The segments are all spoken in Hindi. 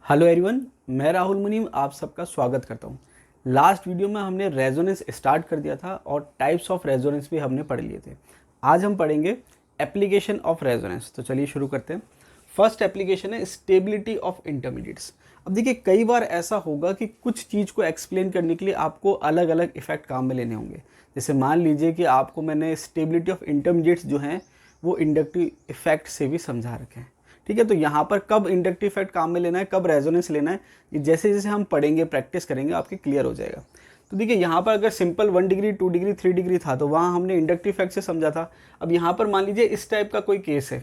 हेलो एवरीवन, मैं राहुल मुनीम आप सबका स्वागत करता हूँ। लास्ट वीडियो में हमने रेजोनेंस स्टार्ट कर दिया था और टाइप्स ऑफ रेजोनेंस भी हमने पढ़ लिए थे। आज हम पढ़ेंगे एप्लीकेशन ऑफ रेजोनेंस। तो चलिए शुरू करते हैं। फर्स्ट एप्लीकेशन है स्टेबिलिटी ऑफ इंटरमीडिएट्स। अब देखिए, कई बार ऐसा होगा कि कुछ चीज़ को एक्सप्लेन करने के लिए आपको अलग अलग इफेक्ट काम में लेने होंगे। जैसे मान लीजिए कि आपको मैंने स्टेबिलिटी ऑफ इंटरमीडिएट्स जो हैं वो इंडक्टिव इफेक्ट से भी समझा रखे हैं। ठीक है, तो यहाँ पर कब इंडक्टिव इफेक्ट काम में लेना है, कब रेजोनेंस लेना है, ये जैसे जैसे हम पढ़ेंगे, प्रैक्टिस करेंगे, आपके क्लियर हो जाएगा। तो देखिए, यहाँ पर अगर सिंपल 1 डिग्री 2 डिग्री 3 डिग्री था तो वहाँ हमने इंडक्टिव इफेक्ट से समझा था। अब यहाँ पर मान लीजिए इस टाइप का कोई केस है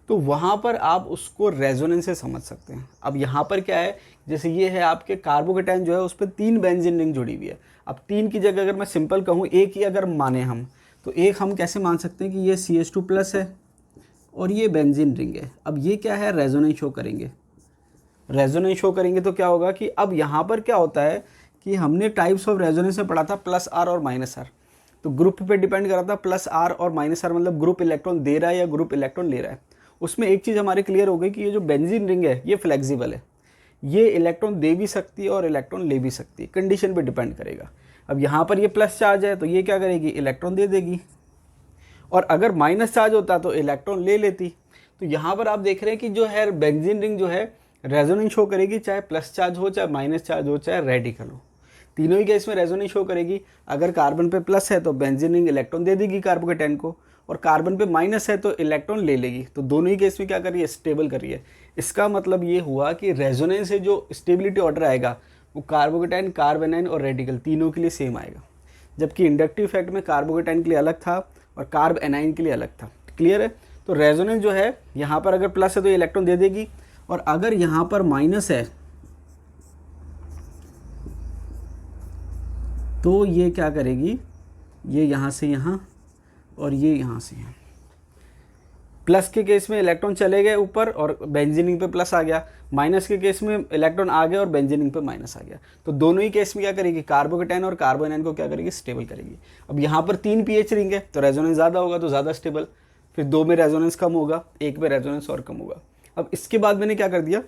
तो वहाँ पर आप उसको रेजोनेंस से समझ सकते हैं। अब यहाँ पर क्या है, जैसे ये है आपके कार्बोकेटाइन जो है उस पर 3 बेंजीन रिंग जुड़ी हुई है। अब 3 की जगह अगर मैं सिंपल कहूँ, एक ही अगर माने हम, तो एक हम कैसे मान सकते हैं कि ये CH2 प्लस है और ये बेंजीन रिंग है। अब ये क्या है, रेजोनेंस शो करेंगे। रेजोनेंस शो करेंगे तो क्या होगा कि अब यहाँ पर क्या होता है कि हमने टाइप्स ऑफ रेजोनेंस में पढ़ा था प्लस आर और माइनस आर। तो ग्रुप पे डिपेंड करा था प्लस आर और माइनस आर, मतलब ग्रुप इलेक्ट्रॉन दे रहा है या ग्रुप इलेक्ट्रॉन ले रहा है। उसमें एक चीज़ हमारे क्लियर हो गई कि ये जो बेंजीन रिंग है ये फ्लेक्सिबल है, ये इलेक्ट्रॉन दे भी सकती है और इलेक्ट्रॉन ले भी सकती है, कंडीशन पे डिपेंड करेगा। अब यहाँ पर ये प्लस चार्ज है तो ये क्या करेगी, इलेक्ट्रॉन दे देगी, और अगर माइनस चार्ज होता तो इलेक्ट्रॉन ले लेती। तो यहाँ पर आप देख रहे हैं कि जो है बेंजीन रिंग जो है रेजोनेंस शो करेगी, चाहे प्लस चार्ज हो, चाहे माइनस चार्ज हो, चाहे रेडिकल हो, तीनों ही केस में रेजोनेंस शो करेगी। अगर कार्बन पे प्लस है तो बेंजीन रिंग इलेक्ट्रॉन दे देगी कार्बोकेटाइन को, और कार्बन पे माइनस है तो इलेक्ट्रॉन ले लेगी। तो दोनों ही केस में क्या कर रही है, स्टेबल कर रही है। इसका मतलब ये हुआ कि रेजोनेंस से जो स्टेबिलिटी ऑर्डर आएगा वो कार्बोकेटाइन, कार्बेनाइन और रेडिकल तीनों के लिए सेम आएगा। जबकि इंडक्टिव इफेक्ट में कार्बोकेटाइन के लिए अलग था और कार्ब एनाइन के लिए अलग था। क्लियर है। तो रेजोनेंस जो है यहाँ पर अगर प्लस है तो इलेक्ट्रॉन दे देगी, और अगर यहाँ पर माइनस है तो ये क्या करेगी, ये यहाँ से यहाँ और ये यहाँ से यहाँ। प्लस के केस में इलेक्ट्रॉन चले गए ऊपर और बेंजीनिंग पे प्लस आ गया, माइनस के केस में इलेक्ट्रॉन आ गए और बेंजीनिंग पे माइनस आ गया। तो दोनों ही केस में क्या करेगी, कार्बोकेटाइन और कार्बोनाइन को क्या करेगी, स्टेबल करेगी। अब यहाँ पर 3 pH रिंग है तो रेजोनेंस ज़्यादा होगा तो ज़्यादा स्टेबल, फिर 2 में रेजोनेंस कम होगा, 1 में रेजोनेंस और कम होगा। अब इसके बाद मैंने क्या कर दिया,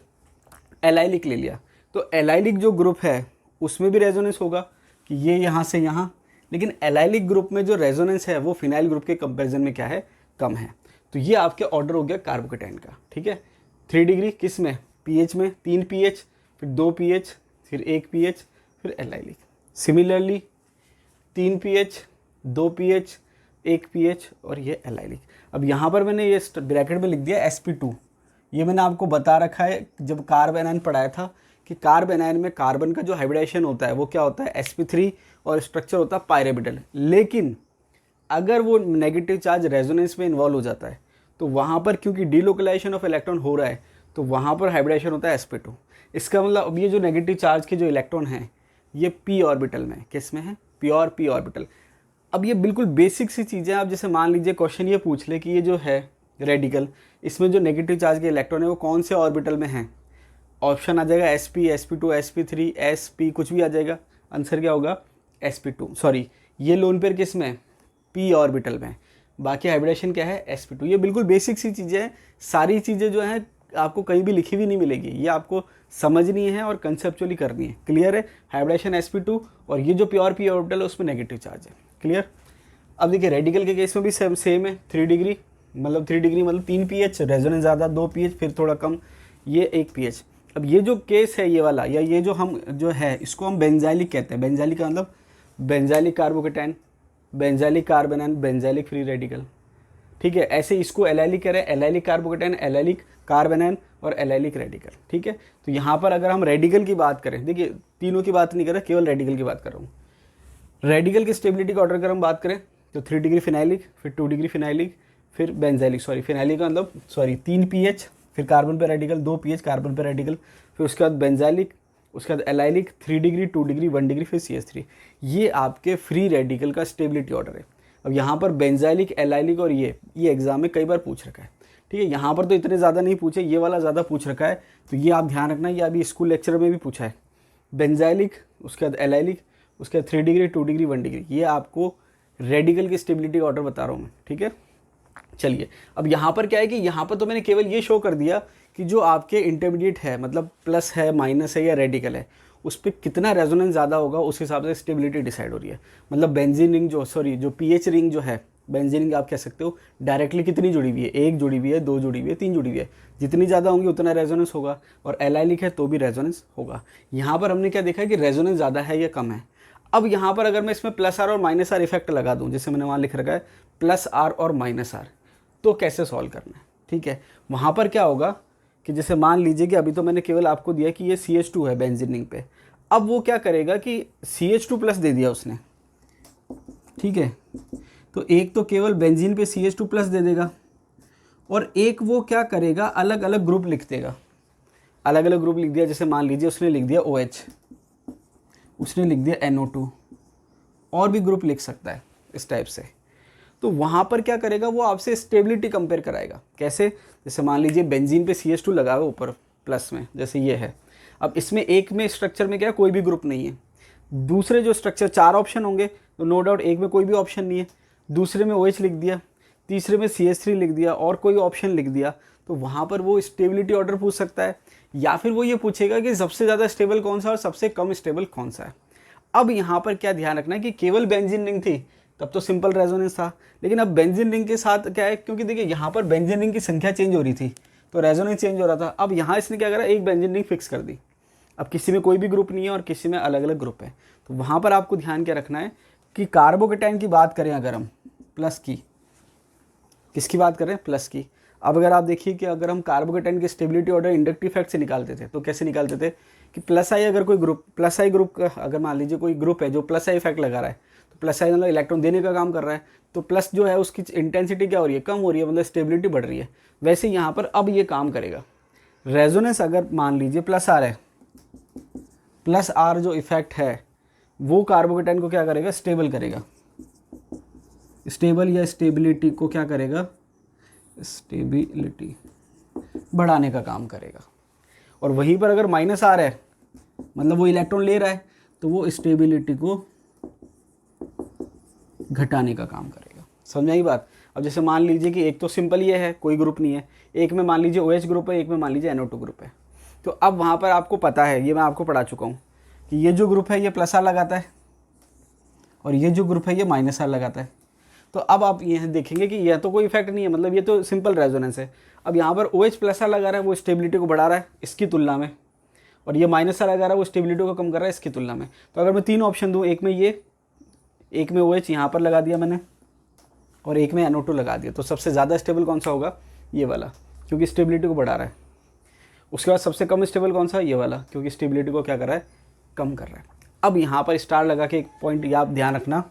एलाइलिक ले लिया। तो एलाइलिक जो ग्रुप है उसमें भी रेजोनेंस होगा कि ये यहाँ से यहाँ, लेकिन एलाइलिक ग्रुप में जो रेजोनेंस है वो फिनाइल ग्रुप के कंपेरिजन में क्या है, कम है। तो ये आपके ऑर्डर हो गया कार्बोकेटाइन का। ठीक है, 3 डिग्री किस में, पीएच में, 3 pH, फिर 2 pH, फिर 1 pH, फिर allylic. Similarly 3 pH, 2 pH, 1 pH और ये एलाइलिक। अब यहाँ पर मैंने ये ब्रैकेट में लिख दिया sp2। ये मैंने आपको बता रखा है जब कार्ब एनायन पढ़ाया था कि कार्ब एनायन में कार्बन का जो हाइब्रिडाइजेशन होता है वो क्या होता है, sp3, और स्ट्रक्चर होता है पायरेबिटल। लेकिन अगर वो नेगेटिव चार्ज रेजोनेंस में इन्वॉल्व हो जाता है तो वहाँ पर क्योंकि डीलोकलाइजेशन ऑफ इलेक्ट्रॉन हो रहा है तो वहाँ पर हाइब्रिडाइजेशन होता है sp2। इसका मतलब अब ये जो नेगेटिव चार्ज के जो इलेक्ट्रॉन हैं ये p ऑर्बिटल में, किस में है, प्योर p ऑर्बिटल। अब ये बिल्कुल बेसिक सी चीज़ें। आप जैसे मान लीजिए क्वेश्चन ये पूछ ले कि ये जो है रेडिकल, इसमें जो नेगेटिव चार्ज के इलेक्ट्रॉन है वो कौन से ऑर्बिटल में हैं, ऑप्शन आ जाएगा sp, sp2, sp3, sp, कुछ भी आ जाएगा। आंसर क्या होगा, sp2। सॉरी, ये लोन पेयर किस में, p ऑर्बिटल में, बाकी हाइब्रिडेशन क्या है, sp2। ये बिल्कुल बेसिक सी चीज़ें हैं। सारी चीज़ें जो हैं आपको कहीं भी लिखी हुई नहीं मिलेगी, ये आपको समझनी है और कंसेप्चुअली करनी है। क्लियर है, हाइब्रिडेशन sp2 और ये जो प्योर p ऑर्बिटल है उसमें नेगेटिव चार्ज है। क्लियर। अब देखिए रेडिकल के केस में भी सेम है। 3 डिग्री मतलब 3 pH, रेजोनेंस ज़्यादा, 2 pH, फिर थोड़ा कम, ये 1 pH। अब ये जो केस है ये वाला, या ये जो हम जो है इसको हम बेंजाइलिक कहते हैं। बेंजाइलिक का मतलब benzylic carbocation, benzylic कार्बेनाइन, benzylic free radical. ठीक है, ऐसे इसको एलाइलिक कह रहे हैं, एलाइलिक कार्बोकेटाइन, एलाइलिक कार्बेनाइन और एलाइलिक रेडिकल। ठीक है, तो यहाँ पर अगर हम रेडिकल की बात करें, देखिए तीनों की बात नहीं कर रहा, केवल रेडिकल की बात कर रहा हूँ। रेडिकल की स्टेबिलिटी का ऑर्डर अगर हम बात करें तो 3 डिग्री फिनाइलिक, फिर 2 डिग्री फिनाइलिक, फिर बेंजाइलिक, सॉरी फिनाइलिक का मतलब 3 pH, फिर कार्बन पे रेडिकल, 2 pH कार्बन पे रेडिकल, फिर उसके बाद बेंजाइलिक, उसके बाद एलाइलिक, 3 डिग्री, 2 डिग्री, 1 डिग्री, फिर CH3। ये आपके फ्री रेडिकल का स्टेबिलिटी ऑर्डर है। अब यहाँ पर बेंजाइलिक, एलाइलिक और ये एग्जाम में कई बार पूछ रखा है। ठीक है, यहाँ पर तो इतने ज़्यादा नहीं पूछे, ये वाला ज़्यादा पूछ रखा है, तो ये आप ध्यान रखना। ये अभी स्कूल लेक्चर में भी पूछा है, बेंजाइलिक, उसके बाद एलाइलिक, उसके बाद 3 डिग्री, 2 डिग्री, 1 डिग्री। ये आपको रेडिकल की स्टेबिलिटी का ऑर्डर बता रहा हूँ मैं। ठीक है, चलिए अब यहाँ पर क्या है कि यहाँ पर तो मैंने केवल ये शो कर दिया कि जो आपके इंटरमीडिएट है, मतलब प्लस है, माइनस है या रेडिकल है, उस पर कितना रेजोनेंस ज़्यादा होगा उस हिसाब से स्टेबिलिटी डिसाइड हो रही है। मतलब बेंजीन रिंग जो पीएच रिंग जो है, बेंजीन रिंग आप कह सकते हो डायरेक्टली कितनी जुड़ी हुई है, 1 जुड़ी हुई है, 2 जुड़ी हुई है, 3 जुड़ी हुई है, जितनी ज़्यादा होंगी उतना रेजोनेंस होगा। और एलाइलिक है तो भी रेजोनेंस होगा। यहाँ पर हमने क्या देखा है कि रेजोनेंस ज़्यादा है या कम है। अब यहाँ पर अगर मैं इसमें प्लस आर और माइनस आर इफेक्ट लगा दूँ, जैसे मैंने वहाँ लिख रखा है प्लस आर और माइनस आर, तो कैसे सॉल्व करना है, ठीक है। वहाँ पर क्या होगा कि जैसे मान लीजिए कि अभी तो मैंने केवल आपको दिया कि ये CH2 है बेंजीन रिंग पे। अब वो क्या करेगा कि CH2 प्लस दे दिया उसने, ठीक है, तो एक तो केवल बेंजीन पे CH2 प्लस दे देगा, और एक वो क्या करेगा अलग अलग ग्रुप लिख देगा। अलग अलग ग्रुप लिख दिया, जैसे मान लीजिए उसने लिख दिया OH, उसने लिख दिया NO2, और भी ग्रुप लिख सकता है इस टाइप से। तो वहाँ पर क्या करेगा वो आपसे स्टेबिलिटी कंपेयर कराएगा। कैसे, जैसे मान लीजिए बेंजीन पे CH2 लगा हुआ ऊपर प्लस में, जैसे ये है। अब इसमें एक में स्ट्रक्चर में क्या कोई भी ग्रुप नहीं है, दूसरे जो स्ट्रक्चर 4 ऑप्शन होंगे तो नो डाउट एक में कोई भी ऑप्शन नहीं है, दूसरे में OH लिख दिया, तीसरे में CH3 लिख दिया और कोई ऑप्शन लिख दिया, तो वहाँ पर वो स्टेबिलिटी ऑर्डर पूछ सकता है। या फिर वो ये पूछेगा कि सबसे ज़्यादा स्टेबल कौन सा और सबसे कम स्टेबल कौन सा है। अब यहाँ पर क्या ध्यान रखना है कि केवल बेंजीन रिंग थी तब तो सिंपल रेजोनेंस था, लेकिन अब बेंजीन रिंग के साथ क्या है, क्योंकि देखिए यहाँ पर बेंजीन रिंग की संख्या चेंज हो रही थी तो रेजोनेंस चेंज हो रहा था। अब यहाँ इसने क्या करा, एक बेंजीन रिंग फिक्स कर दी। अब किसी में कोई भी ग्रुप नहीं है और किसी में अलग अलग ग्रुप है, तो वहाँ पर आपको ध्यान क्या रखना है कि कार्बोकेटाइन की बात करें अगर हम प्लस की, किसकी बात करें, प्लस की। अब अगर आप देखिए कि अगर हम कार्बोकेटाइन की स्टेबिलिटी ऑर्डर इंडक्टिव इफेक्ट से निकालते थे तो कैसे निकालते थे कि प्लस आई, अगर कोई ग्रुप प्लस आई ग्रुप का अगर मान लीजिए कोई ग्रुप है जो प्लस आई इफेक्ट लगा रहा है, तो प्लस आई मतलब इलेक्ट्रॉन देने का काम कर रहा है, तो प्लस जो है उसकी इंटेंसिटी क्या हो रही है, कम हो रही है, मतलब स्टेबिलिटी बढ़ रही है। वैसे यहाँ पर अब ये काम करेगा। रेजोनेंस अगर मान लीजिए प्लस आर है, प्लस आर जो इफेक्ट है वो कार्बोकेटाइन को क्या करेगा, स्टेबल करेगा। स्टेबल या स्टेबिलिटी को क्या करेगा, स्टेबिलिटी बढ़ाने का काम करेगा। और वहीं पर अगर माइनस आर है, मतलब वो इलेक्ट्रॉन ले रहा है, तो वो स्टेबिलिटी को घटाने का काम करेगा। समझ आई बात। अब जैसे मान लीजिए कि एक तो सिंपल ये है, कोई ग्रुप नहीं है, एक में मान लीजिए OH ग्रुप है, एक में मान लीजिए NO2 ग्रुप है। तो अब वहाँ पर आपको पता है, ये मैं आपको पढ़ा चुका हूँ कि ये जो ग्रुप है ये प्लस आर लगाता है और ये जो ग्रुप है ये माइनस आर लगाता है। तो अब आप यह देखेंगे कि यह तो कोई इफेक्ट नहीं है, मतलब ये तो सिंपल रेजोनेंस है। अब यहाँ पर OH प्लस आर लगा रहा है, वो स्टेबिलिटी को बढ़ा रहा है इसकी तुलना में, और ये माइनस आर लगा रहा है, वो स्टेबिलिटी को कम कर रहा है इसकी तुलना में। तो अगर मैं 3 ऑप्शन दूँ, एक में ये, एक में OH यहाँ पर लगा दिया मैंने, और एक में NO2 लगा दिया, तो सबसे ज़्यादा स्टेबल कौन सा होगा, ये वाला, क्योंकि स्टेबिलिटी को बढ़ा रहा है। उसके बाद सबसे कम स्टेबल कौन सा, ये वाला, क्योंकि स्टेबिलिटी को क्या कर रहा है, कम कर रहा है। अब यहाँ पर स्टार लगा के एक पॉइंट ये आप ध्यान रखना,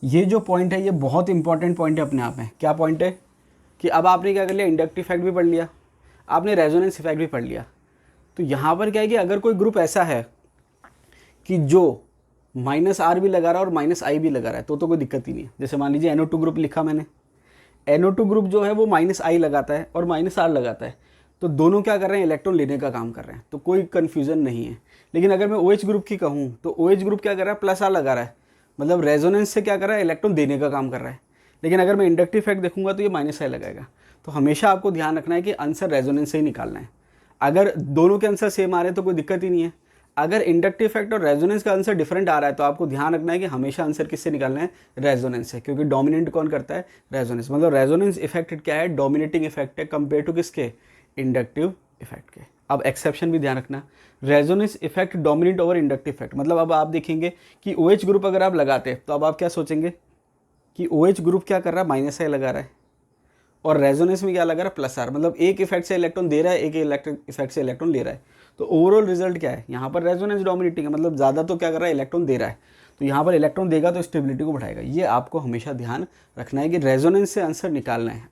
ये जो पॉइंट है ये बहुत इंपॉर्टेंट पॉइंट है अपने आप में। क्या पॉइंट है कि अब आपने क्या कर लिया, इंडक्टिव इफेक्ट भी पढ़ लिया, आपने रेजोनेंस इफेक्ट भी पढ़ लिया। तो यहाँ पर क्या है कि अगर कोई ग्रुप ऐसा है कि जो माइनस आर भी लगा रहा है और माइनस आई भी लगा रहा है, तो कोई दिक्कत ही नहीं है। जैसे मान लीजिए NO2 ग्रुप लिखा मैंने, NO2 ग्रुप जो है वो माइनस आई लगाता है और माइनस आर लगाता है, तो दोनों क्या कर रहे हैं, इलेक्ट्रॉन लेने का काम कर रहे हैं, तो कोई कन्फ्यूज़न नहीं है। लेकिन अगर मैं OH ग्रुप की कहूँ तो OH ग्रुप क्या कर रहा है, प्लस आर लगा रहा है, मतलब रेजोनेंस से क्या कर रहा है, इलेक्ट्रॉन देने का काम कर रहा है। लेकिन अगर मैं इंडक्टिव इफेक्ट देखूंगा तो ये माइनस आई लगाएगा। तो हमेशा आपको ध्यान रखना है कि आंसर रेजोनेंस से ही निकालना है। अगर दोनों के आंसर सेम आ रहे हैं तो कोई दिक्कत ही नहीं है। अगर इंडक्टिव इफेक्ट और रेजोनेंस का आंसर डिफरेंट आ रहा है तो आपको ध्यान रखना है कि हमेशा आंसर किससे निकालना है, रेजोनेंस से, क्योंकि डोमिनेंट कौन करता है, रेजोनेंस। मतलब रेजोनेंस इफेक्ट क्या है, डोमिनेटिंग इफेक्ट है कंपेयर टू किसके, इंडक्टिव इफेक्ट के। अब एक्सेप्शन भी ध्यान रखना, resonance effect dominate over inductive effect. मतलब अब आप देखेंगे कि OH ग्रुप अगर आप लगाते हैं तो अब आप क्या सोचेंगे कि OH ग्रुप क्या कर रहा है, माइनस आई लगा रहा है, और रेजोनेंस में क्या लगा रहा है, प्लस आर। मतलब एक इफेक्ट से इलेक्ट्रॉन दे रहा है, एक इलेक्ट्रिक इफेक्ट से इलेक्ट्रॉन ले रहा है। तो ओवरऑल रिजल्ट क्या है, यहाँ पर रेजोनेंस डोमिनेटिंग है, मतलब ज़्यादा तो क्या कर रहा है, इलेक्ट्रॉन दे रहा है। तो यहाँ पर इलेक्ट्रॉन देगा तो स्टेबिलिटी को बढ़ाएगा। ये आपको हमेशा ध्यान रखना है कि रेजोनेंस से आंसर निकालना है,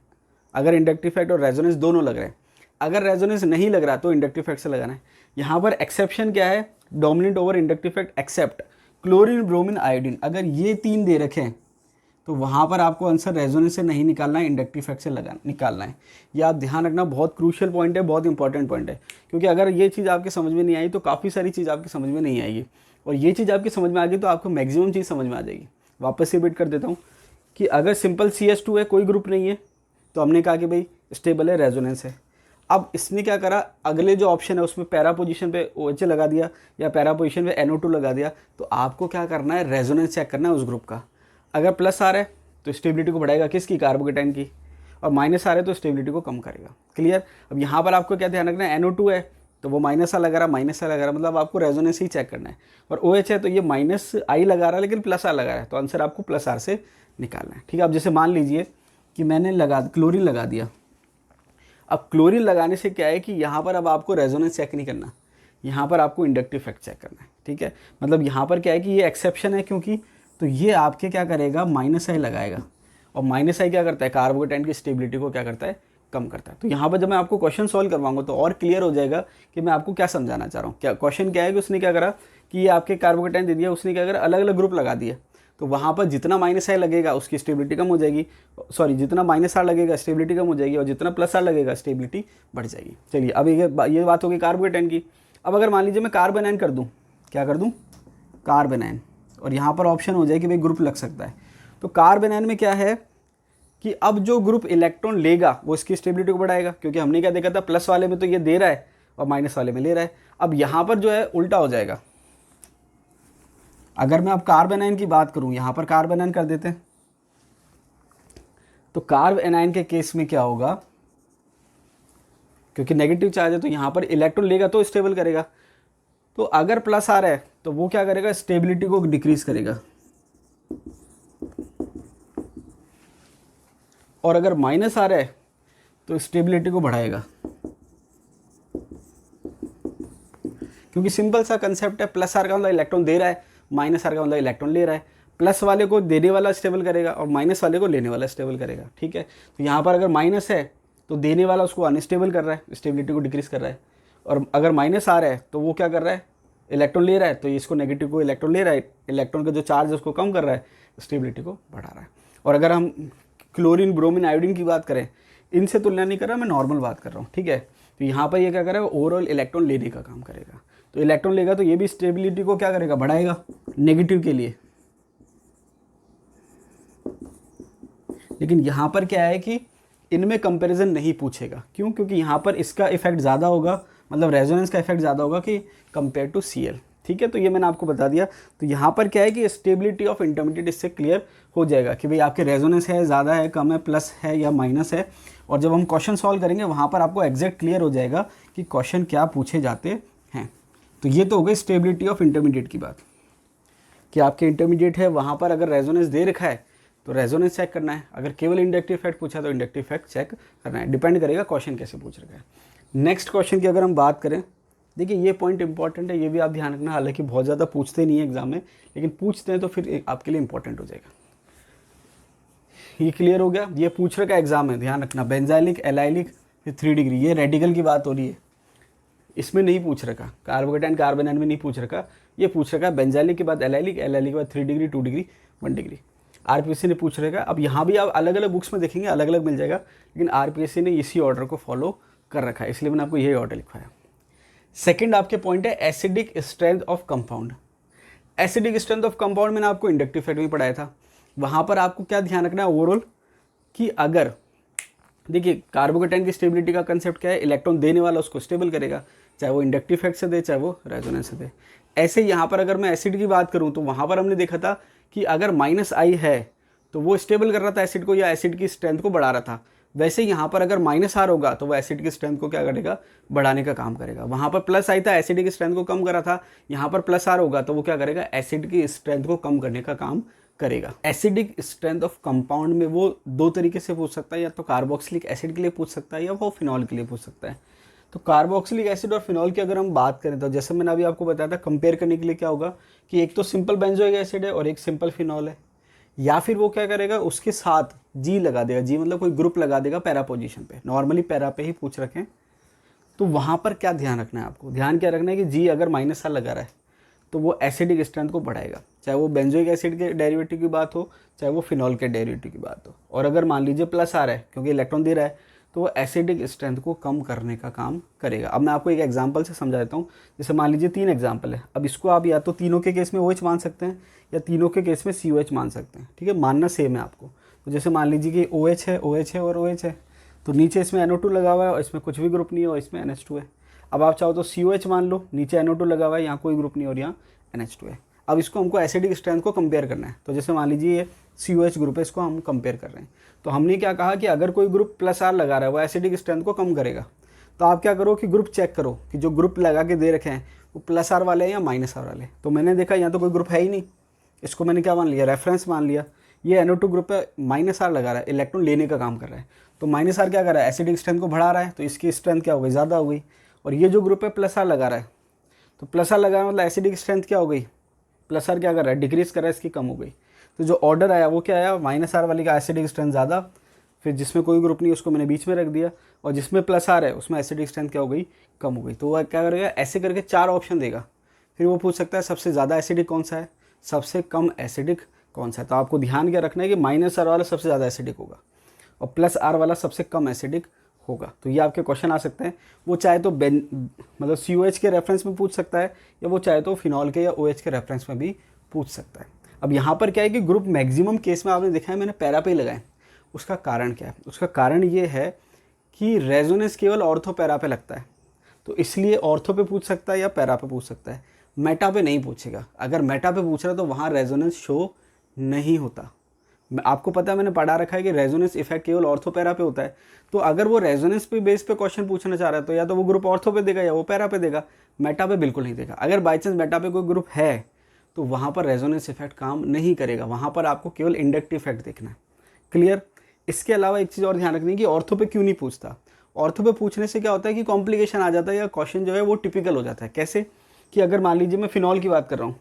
अगर इंडक्टिव इफेक्ट और रेजोनेंस दोनों लग रहे हैं। अगर रेजोनेंस नहीं लग रहा तो इंडक्टिव इफेक्ट से लगाना है। यहाँ पर एक्सेप्शन क्या है, dominant over inductive effect except chlorine, bromine, iodine. अगर ये 3 दे रखे हैं तो वहाँ पर आपको आंसर रेजोनेंस से नहीं निकालना है, इंडक्टिव इफेक्ट से निकालना है। ये आप ध्यान रखना, बहुत क्रूशियल पॉइंट है, बहुत इंपॉर्टेंट पॉइंट है। क्योंकि अगर ये चीज़ आपके समझ में नहीं आई तो काफ़ी सारी चीज़ आपकी समझ में नहीं आएगी, और ये चीज़ आपकी समझ में आ गई तो आपको मैक्सिमम चीज़ समझ में आ जाएगी। वापस रिपीट कर देता हूँ कि अगर सिंपल CH2 है, कोई ग्रुप नहीं है, तो हमने कहा कि भाई स्टेबल है, रेजोनेंस है। अब इसने क्या करा, अगले जो ऑप्शन है उसमें पैरा पोजीशन पे OH लगा दिया या पैरा पोजीशन पे NO2 लगा दिया। तो आपको क्या करना है, रेजोनेंस चेक करना है उस ग्रुप का। अगर प्लस आ रहा है तो स्टेबिलिटी को बढ़ाएगा, किसकी, कार्बोकेटाइन की, और माइनस आ रहा है तो स्टेबिलिटी को कम करेगा। क्लियर। अब यहाँ पर आपको क्या ध्यान रखना है, NO2 है तो वो माइनस आ लगा रहा, माइनस आ लगा रहा, मतलब आपको रेजोनेंस ही चेक करना है। और OH है तो ये माइनस आई लगा रहा है लेकिन प्लस आर लगा रहा है, तो आंसर आपको प्लस आर से निकालना है। ठीक है। अब जैसे मान लीजिए कि मैंने क्लोरीन लगा दिया। अब क्लोरीन लगाने से क्या है कि यहाँ पर अब आपको रेजोनेंस चेक नहीं करना, यहाँ पर आपको इंडक्टिव इफेक्ट चेक करना है। ठीक है। मतलब यहाँ पर क्या है कि ये एक्सेप्शन है, क्योंकि तो ये आपके क्या करेगा, माइनस आई लगाएगा, और माइनस आई क्या करता है, कार्बोकेटाइन की स्टेबिलिटी को क्या करता है, कम करता है। तो यहाँ पर जब मैं आपको क्वेश्चन सॉल्व करवाऊंगा तो और क्लियर हो जाएगा कि मैं आपको क्या समझाना चाह रहा हूँ। क्या क्वेश्चन क्या है कि उसने क्या करा कि ये आपके कार्बोकेटाइन दे दिया, उसने क्या करा, अलग अलग ग्रुप लगा दिया। तो वहाँ पर जितना माइनस आई लगेगा उसकी स्टेबिलिटी कम हो जाएगी, सॉरी जितना माइनस आर लगेगा स्टेबिलिटी कम हो जाएगी, और जितना प्लस आर लगेगा स्टेबिलिटी बढ़ जाएगी। चलिए अब ये बात होगी कार्बोकेटाइन की। अब अगर मान लीजिए मैं कार्बोनाइन कर दूँ, क्या कर दूँ, कार्बोनाइन, और यहाँ पर ऑप्शन हो जाए कि भाई ग्रुप लग सकता है। तो कार्बोनाइन में क्या है कि अब जो ग्रुप इलेक्ट्रॉन लेगा वो इसकी स्टेबिलिटी को बढ़ाएगा, क्योंकि हमने क्या देखा था, प्लस वाले में तो ये दे रहा है और माइनस वाले में ले रहा है। अब यहाँ पर जो है उल्टा हो जाएगा। अगर मैं अब कार्बोनाइन की बात करूँ, यहाँ पर कार्बोनाइन कर देते हैं, तो कार्बोनाइन के केस में क्या होगा, क्योंकि नेगेटिव चार्ज है तो यहाँ पर इलेक्ट्रॉन लेगा तो स्टेबल करेगा। तो अगर प्लस आ रहा है तो वो क्या करेगा, स्टेबिलिटी को डिक्रीज करेगा, और अगर माइनस आ रहा है तो स्टेबिलिटी को बढ़ाएगा। क्योंकि सिंपल सा कंसेप्ट है, प्लस आर का मतलब इलेक्ट्रॉन दे रहा है, माइनस आर का मतलब इलेक्ट्रॉन ले रहा है। प्लस वाले को देने वाला स्टेबल करेगा और माइनस वाले को लेने वाला स्टेबल करेगा। ठीक है। तो यहाँ पर अगर माइनस है तो देने वाला उसको अनस्टेबल कर रहा है, स्टेबिलिटी को डिक्रीज कर रहा है, और अगर माइनस आ रहा है तो वो क्या कर रहा है, इलेक्ट्रॉन ले रहा है, तो इसको नेगेटिव को इलेक्ट्रॉन ले रहा है, इलेक्ट्रॉन का जो चार्ज है उसको कम कर रहा है, स्टेबिलिटी को बढ़ा रहा है। और अगर हम क्लोरीन, ब्रोमीन, आयोडीन की बात करें, इनसे तुलना नहीं कर रहा, मैं नॉर्मल बात कर रहा हूँ। ठीक है। तो यहाँ पर ये क्या करेगा, ओवरऑल इलेक्ट्रॉन लेने का काम करेगा। तो इलेक्ट्रॉन लेगा तो ये भी स्टेबिलिटी को क्या करेगा, बढ़ाएगा नेगेटिव के लिए। लेकिन यहाँ पर क्या है कि इनमें कंपैरिजन नहीं पूछेगा। क्यों? क्योंकि यहाँ पर इसका इफेक्ट ज़्यादा होगा, मतलब रेजोनेंस का इफेक्ट ज़्यादा होगा कि कंपेयर टू Cl। ठीक है। तो ये मैंने आपको बता दिया। तो यहाँ पर क्या है कि स्टेबिलिटी ऑफ इंटरमीडिएट इससे क्लियर हो जाएगा कि भाई आपके रेजोनेंस है, ज़्यादा है, कम है, प्लस है या माइनस है। और जब हम क्वेश्चन सॉल्व करेंगे वहाँ पर आपको एग्जैक्ट क्लियर हो जाएगा कि क्वेश्चन क्या पूछे जाते हैं। तो ये तो हो गई स्टेबिलिटी ऑफ इंटरमीडिएट की बात, कि आपके इंटरमीडिएट है वहाँ पर अगर रेजोनेंस दे रखा है तो रेजोनेंस चेक करना है, अगर केवल इंडक्टिव इफेक्ट पूछा तो इंडक्टिव इफेक्ट चेक करना है। डिपेंड करेगा क्वेश्चन कैसे पूछ रखा है। नेक्स्ट क्वेश्चन की अगर हम बात करें, देखिए ये पॉइंट इंपॉर्टेंट है, ये भी आप ध्यान रखना। हालांकि बहुत ज़्यादा पूछते नहीं है एग्जाम में, लेकिन पूछते हैं तो फिर आपके लिए इंपॉर्टेंट हो जाएगा। ये क्लियर हो गया, ये पूछ रखा एग्जाम में, ध्यान रखना। बेंजाइलिक, एलाइलिक, फिर 3 डिग्री, ये रेडिकल की बात हो रही है, इसमें नहीं पूछ रखा। कार्बोकेटाइन, कार्बोनाइन में नहीं पूछ रखा, ये पूछ रखा बेंजाइलिक के बाद एलाइलिक, एलाइलिक के बाद 3 डिग्री, 2 डिग्री, 1 डिग्री। आरपीएससी ने पूछ रखा। अब यहाँ भी आप अलग अलग बुक्स में देखेंगे अलग अलग मिल जाएगा, लेकिन आरपीएससी ने इसी ऑर्डर को फॉलो कर रखा है, इसलिए मैंने आपको यही ऑर्डर लिखवाया। सेकंड आपके पॉइंट है acidic strength of compound. Acidic strength of compound मैंने आपको इंडक्टिव इफेक्ट में पढ़ाया था। वहाँ पर आपको क्या ध्यान रखना है ओवरऑल, कि अगर देखिए कार्बोकेटाइन की स्टेबिलिटी का कंसेप्ट क्या है, इलेक्ट्रॉन देने वाला उसको स्टेबल करेगा, चाहे वो इंडक्टिव इफेक्ट से दे चाहे वो रेजोनेंस से दे। ऐसे यहाँ पर अगर मैं एसिड की बात करूँ तो वहाँ पर हमने देखा था कि अगर माइनस आई है तो वो स्टेबल कर रहा था एसिड को, या एसिड की स्ट्रेंथ को बढ़ा रहा था। वैसे यहाँ पर अगर माइनस आर होगा तो वो एसिड की स्ट्रेंथ को क्या करेगा, बढ़ाने का काम करेगा। वहाँ पर प्लस आई था, एसिड की स्ट्रेंथ को कम कर रहा था, यहाँ पर प्लस आर होगा तो वो क्या करेगा, एसिड की स्ट्रेंथ को कम करने का काम करेगा। एसिडिक स्ट्रेंथ ऑफ कंपाउंड में वो 2 तरीके से पूछ सकता है, या तो कार्बोक्सिलिक एसिड के लिए पूछ सकता है या वो फिनॉल के लिए पूछ सकता है। तो कार्बोक्सिलिक एसिड और फिनॉल की अगर हम बात करें तो जैसे मैंने अभी आपको बताया था, कंपेयर करने के लिए क्या होगा कि एक तो सिंपल बेंजोइक एसिड है और एक सिंपल फिनॉल है, या फिर वो क्या करेगा उसके साथ जी लगा देगा, जी मतलब कोई ग्रुप लगा देगा पैरा पोजीशन पे। नॉर्मली पैरा पे ही पूछ रखें। तो वहाँ पर क्या ध्यान रखना है आपको, ध्यान क्या रखना है कि जी अगर माइनस आर लगा रहा है तो वो एसिडिक स्ट्रेंथ को बढ़ाएगा, चाहे वो बेंजोइक एसिड के डेरिवेटिव की बात हो चाहे वो फिनॉल के डेरिवेटिव की बात हो। और अगर मान लीजिए प्लस आ रहा है क्योंकि इलेक्ट्रॉन दे रहा है तो वो एसिडिक स्ट्रेंथ को कम करने का काम करेगा। अब मैं आपको एक एग्जांपल से समझा देता हूँ। जैसे मान लीजिए 3 एग्जांपल है, अब इसको आप या तो तीनों के केस में OH मान सकते हैं या तीनों के केस में COH मान सकते हैं। ठीक है, मानना सेम है आपको। तो जैसे मान लीजिए कि OH है और OH है, तो नीचे इसमें NO2 लगा हुआ है और इसमें कुछ भी ग्रुप नहीं है और इसमें NH2 है। अब आप चाहो तो COH मान लो, नीचे NO2 लगा हुआ है, यहाँ कोई ग्रुप नहीं और यहाँ NH2 है। अब इसको हमको एसिडिक स्ट्रेंथ को कंपेयर करना है। तो जैसे मान लीजिए ये COH ग्रुप है, इसको हम कंपेयर कर रहे हैं। तो हमने क्या कहा कि अगर कोई ग्रुप +R लगा रहा है वो एसिडिक स्ट्रेंथ को कम करेगा। तो आप क्या करो कि ग्रुप चेक करो कि जो ग्रुप लगा के दे रखे हैं वो +R वाले हैं या -R वाले। तो मैंने देखा यहाँ तो कोई ग्रुप है ही नहीं, इसको मैंने क्या मान लिया, रेफरेंस मान लिया। ये NO2 ग्रुप है, -R लगा रहा है, इलेक्ट्रॉन लेने का काम कर रहा है। तो -R क्या कर रहा है, एसिडिक स्ट्रेंथ को बढ़ा रहा है, तो इसकी स्ट्रेंथ क्या हो गई, ज़्यादा हो गई। और ये जो ग्रुप है +R लगा रहा है, तो +R लगा रहा है मतलब एसिडिक स्ट्रेंथ क्या हो गई, +R क्या कर रहा है, डिक्रीज कर रहा है, इसकी कम हो गई। तो जो ऑर्डर आया वो क्या आया, -R वाली का एसिडिक स्ट्रेंथ ज़्यादा, फिर जिसमें कोई ग्रुप नहीं उसको मैंने बीच में रख दिया, और जिसमें +R है उसमें एसिडिक स्ट्रेंथ क्या हो गई, कम हो गई। तो वह क्या करेगा, ऐसे करके 4 ऑप्शन देगा। फिर वो पूछ सकता है सबसे ज़्यादा एसिडिक कौन सा है, सबसे कम एसिडिक कौन सा है। तो आपको ध्यान क्या रखना है कि -R वाला सबसे ज़्यादा एसिडिक होगा और +R वाला सबसे कम एसिडिक होगा। तो ये आपके क्वेश्चन आ सकते हैं। वो चाहे तो मतलब COH के रेफरेंस में पूछ सकता है, या वो चाहे तो फिनॉल के या OH के रेफरेंस में भी पूछ सकता है। अब यहाँ पर क्या है कि ग्रुप मैक्सिमम केस में आपने देखा है मैंने पैरा पे ही लगाए। उसका कारण क्या है, उसका कारण ये है कि रेजोनेंस केवल ऑर्थो पैरा पे लगता है, तो इसलिए ऑर्थो पे पूछ सकता है या पैरा पे पूछ सकता है, मेटा पे नहीं पूछेगा। अगर मेटा पे पूछ रहा है तो वहाँ रेजोनेंस शो नहीं होता। आपको पता है, मैंने पढ़ा रखा है कि रेजोनेंस इफेक्ट केवल ऑर्थो पैरा पे होता है। तो अगर वो रेजोनेंस पे बेस पे क्वेश्चन पूछना चाह रहा है तो या तो वो ग्रुप ऑर्थो पे देगा या वो पैरा पे देगा, मेटा पे बिल्कुल नहीं देगा। अगर बाई चांस मेटा पे कोई ग्रुप है तो वहाँ पर रेजोनेंस इफेक्ट काम नहीं करेगा, वहाँ पर आपको केवल इंडक्टिव इफेक्ट देखना है। क्लियर। इसके अलावा एक चीज़ और ध्यान रखनी है कि ऑर्थो पे क्यों नहीं पूछता। ऑर्थो पे पूछने से क्या होता है कि कॉम्प्लिकेशन आ जाता है या क्वेश्चन जो है वो टिपिकल हो जाता है। कैसे कि अगर मान लीजिए मैं फिनॉल की बात कर रहा हूँ,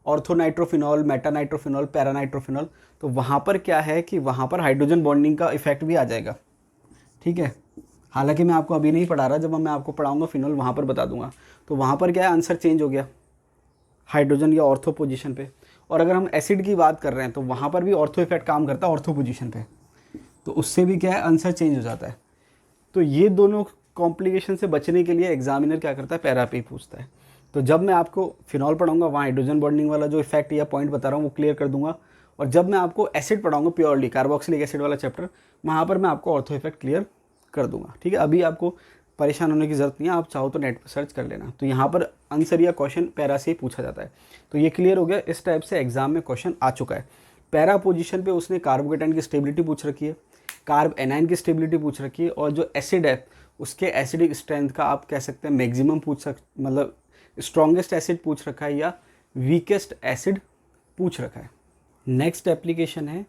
ortho nitrophenol, Meta nitrophenol, para nitrophenol, तो वहाँ पर क्या है कि वहाँ पर हाइड्रोजन बॉन्डिंग का इफेक्ट भी आ जाएगा। ठीक है, हालांकि मैं आपको अभी नहीं पढ़ा रहा, जब मैं आपको पढ़ाऊंगा फिनॉल वहाँ पर बता दूंगा। तो वहाँ पर क्या है, आंसर चेंज हो गया हाइड्रोजन या ऑर्थो पोजीशन पे। और अगर हम एसिड की बात कर रहे हैं तो वहाँ पर भी ऑर्थो इफेक्ट काम करता है ऑर्थो पोजीशन पे, तो उससे भी क्या है, आंसर चेंज हो जाता है। तो ये दोनों कॉम्प्लिकेशन से बचने के लिए एग्जामिनर क्या करता है, पैरा पे ही पूछता है। तो जब मैं आपको फिनॉल पढ़ाऊंगा वहाँ हाइड्रोजन बॉन्डिंग वाला जो इफेक्ट या पॉइंट बता रहा हूँ वो क्लियर कर दूंगा, और जब मैं आपको एसिड पढ़ाऊंगा प्योरली कार्बोक्सिलिक एसिड वाला चैप्टर, वहाँ पर मैं आपको ऑर्थो इफेक्ट क्लियर कर दूंगा। ठीक है, अभी आपको परेशान होने की ज़रूरत नहीं है, आप चाहो तो नेट पर सर्च कर लेना। तो यहाँ पर आंसर या क्वेश्चन पैरा से ही पूछा जाता है। तो ये क्लियर हो गया, इस टाइप से एग्जाम में क्वेश्चन आ चुका है। पैरा पोजीशन पे उसने कार्बोकेटाइन की स्टेबिलिटी पूछ रखी है, कार्ब एनाइन की स्टेबिलिटी पूछ रखी है, और जो एसिड है उसके एसिडिक स्ट्रेंथ का आप कह सकते हैं मैक्सिमम मतलब स्ट्रॉन्गेस्ट एसिड पूछ रखा है या वीकेस्ट एसिड पूछ रखा है। नेक्स्ट एप्लीकेशन है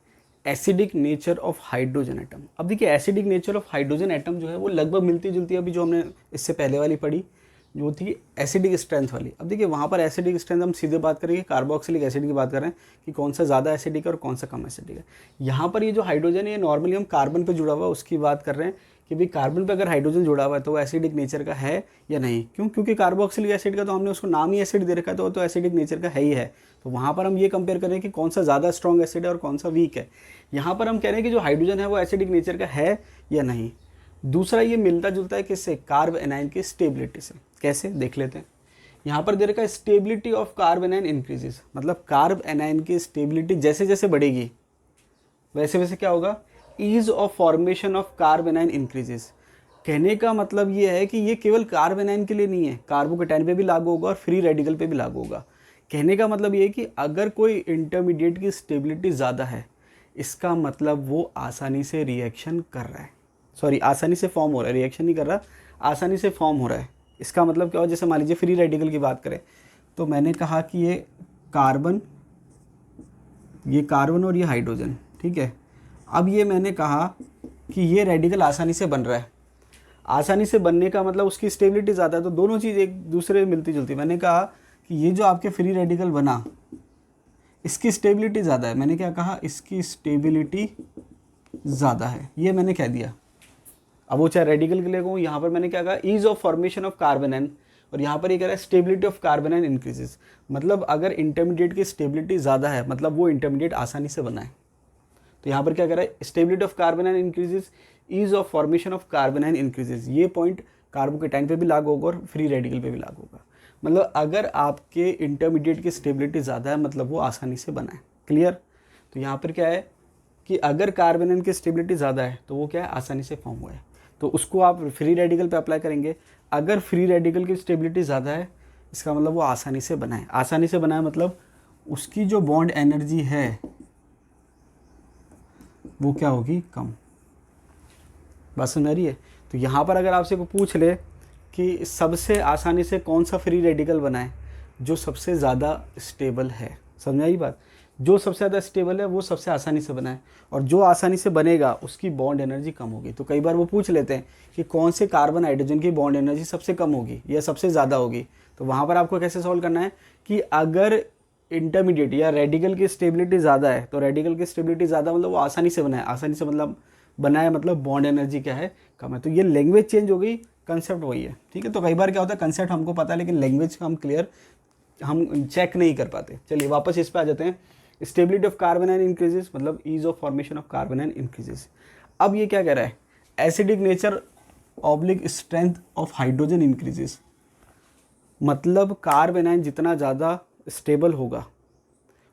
acidic nature of hydrogen atom. अब देखिए acidic nature of hydrogen atom जो है वो लगभग मिलती जुलती है अभी जो हमने इससे पहले वाली पढ़ी जो थी एसिडिक स्ट्रेंथ वाली। अब देखिए वहाँ पर एसिडिक स्ट्रेंथ हम सीधे बात करेंगे कार्बोक्सिलिक एसिड की बात कर रहे हैं कि कौन सा ज़्यादा एसिडिक है और कौन सा कम एसिडिक है। यहाँ पर ये जो हाइड्रोजन है ये नॉर्मली हम कार्बन पे जुड़ा हुआ है उसकी बात कर रहे हैं कि भाई कार्बन पे अगर हाइड्रोजन जुड़ा हुआ है तो वो एसिडिक नेचर का है या नहीं। क्यों? क्योंकि कार्बोक्सिलिक एसिड का तो हमने उसको नाम ही एसिड दे रखा है, तो वो तो एसिडिक नेचर का है ही है। तो वहाँ पर हम ये कंपेयर करें कि कौन सा ज़्यादा स्ट्रॉन्ग एसिड है और कौन सा वीक है। यहाँ पर हम कह रहे हैं कि जो हाइड्रोजन है वो एसिडिक नेचर का है या नहीं। दूसरा ये मिलता जुलता है किससे, कार्ब एनाइन की स्टेबिलिटी से। कैसे देख लेते हैं। यहाँ पर दे रखा है stability of carbanion increases, मतलब कार्ब एनाइन की स्टेबिलिटी जैसे जैसे बढ़ेगी वैसे वैसे क्या होगा, ease of formation of carbanion increases. कहने का मतलब ये है कि ये केवल कार्ब एनाइन के लिए नहीं है, कार्बोकेटाइन पे भी लागू होगा और फ्री रेडिकल पे भी लागू होगा। कहने का मतलब ये है कि अगर कोई इंटरमीडिएट की स्टेबिलिटी ज़्यादा है इसका मतलब वो आसानी से रिएक्शन कर रहा है, सॉरी आसानी से फॉर्म हो रहा है, रिएक्शन नहीं कर रहा, आसानी से फॉर्म हो रहा है। इसका मतलब क्या हो, जैसे मान लीजिए फ्री रेडिकल की बात करें तो मैंने कहा कि ये कार्बन और ये हाइड्रोजन, ठीक है। अब ये मैंने कहा कि ये रेडिकल आसानी से बन रहा है, आसानी से बनने का मतलब उसकी स्टेबिलिटी ज़्यादा है, तो दोनों चीज़ एक दूसरे में मिलती जुलती। मैंने कहा कि ये जो आपके फ्री रेडिकल बना इसकी स्टेबिलिटी ज़्यादा है, मैंने क्या कहा, इसकी स्टेबिलिटी ज़्यादा है, ये मैंने कह दिया। अब वो चाहे रेडिकल के लिए कहूँ, यहाँ पर मैंने क्या कहा, ease of formation of carbanion, और यहाँ पर ये कह रहा है stability of carbanion increases, मतलब अगर इंटरमीडिएट की स्टेबिलिटी ज़्यादा है मतलब वो इंटरमीडिएट आसानी से बना है। तो यहाँ पर क्या कह रहा है, stability of carbanion increases, ease of formation of carbanion increases. ये पॉइंट कार्बोकेटाइन पे भी लागू होगा और फ्री रेडिकल पे भी लागू होगा। मतलब अगर आपके इंटरमीडिएट की स्टेबिलिटी ज़्यादा है मतलब वो आसानी से बना है। क्लियर। तो यहाँ पर क्या है कि अगर कार्बन एन की स्टेबिलिटी ज़्यादा है तो वो क्या है, आसानी से फॉर्म हुआ है। तो उसको आप फ्री रेडिकल पे अप्लाई करेंगे। अगर फ्री रेडिकल की स्टेबिलिटी ज़्यादा है, इसका मतलब वो आसानी से बना है। आसानी से बना है मतलब उसकी जो बॉन्ड एनर्जी है वो क्या होगी, कम। बात समझ आ रही है? तो यहाँ पर अगर आपसे कोई पूछ ले कि सबसे आसानी से कौन सा फ्री रेडिकल बनाए, जो सबसे ज़्यादा स्टेबल है, समझ आई बात? जो सबसे ज़्यादा स्टेबल है वो सबसे आसानी से बनाए, और जो आसानी से बनेगा उसकी बॉन्ड एनर्जी कम होगी। तो कई बार वो पूछ लेते हैं कि कौन से कार्बन हाइड्रोजन की बॉन्ड एनर्जी सबसे कम होगी या सबसे ज़्यादा होगी। तो वहाँ पर आपको कैसे सॉल्व करना है कि अगर इंटरमीडिएट या रेडिकल की स्टेबिलिटी ज़्यादा है, तो रेडिकल की स्टेबिलिटी ज़्यादा मतलब वो आसानी से बनाए, आसानी से मतलब बनाए मतलब बॉन्ड एनर्जी क्या है, कम है। तो ये लैंग्वेज चेंज हो गई, कंसेप्ट वही है, ठीक है। तो कई बार क्या होता है, कंसेप्ट हमको पता है लेकिन लैंग्वेज हम क्लियर हम चेक नहीं कर पाते। चलिए वापस इस पे आ जाते हैं। Stability of carbon ion increases मतलब ease of formation of carbon ion increases. अब ये क्या कह रहा है, acidic nature oblique strength of hydrogen increases, मतलब कार्बन आयन जितना ज़्यादा स्टेबल होगा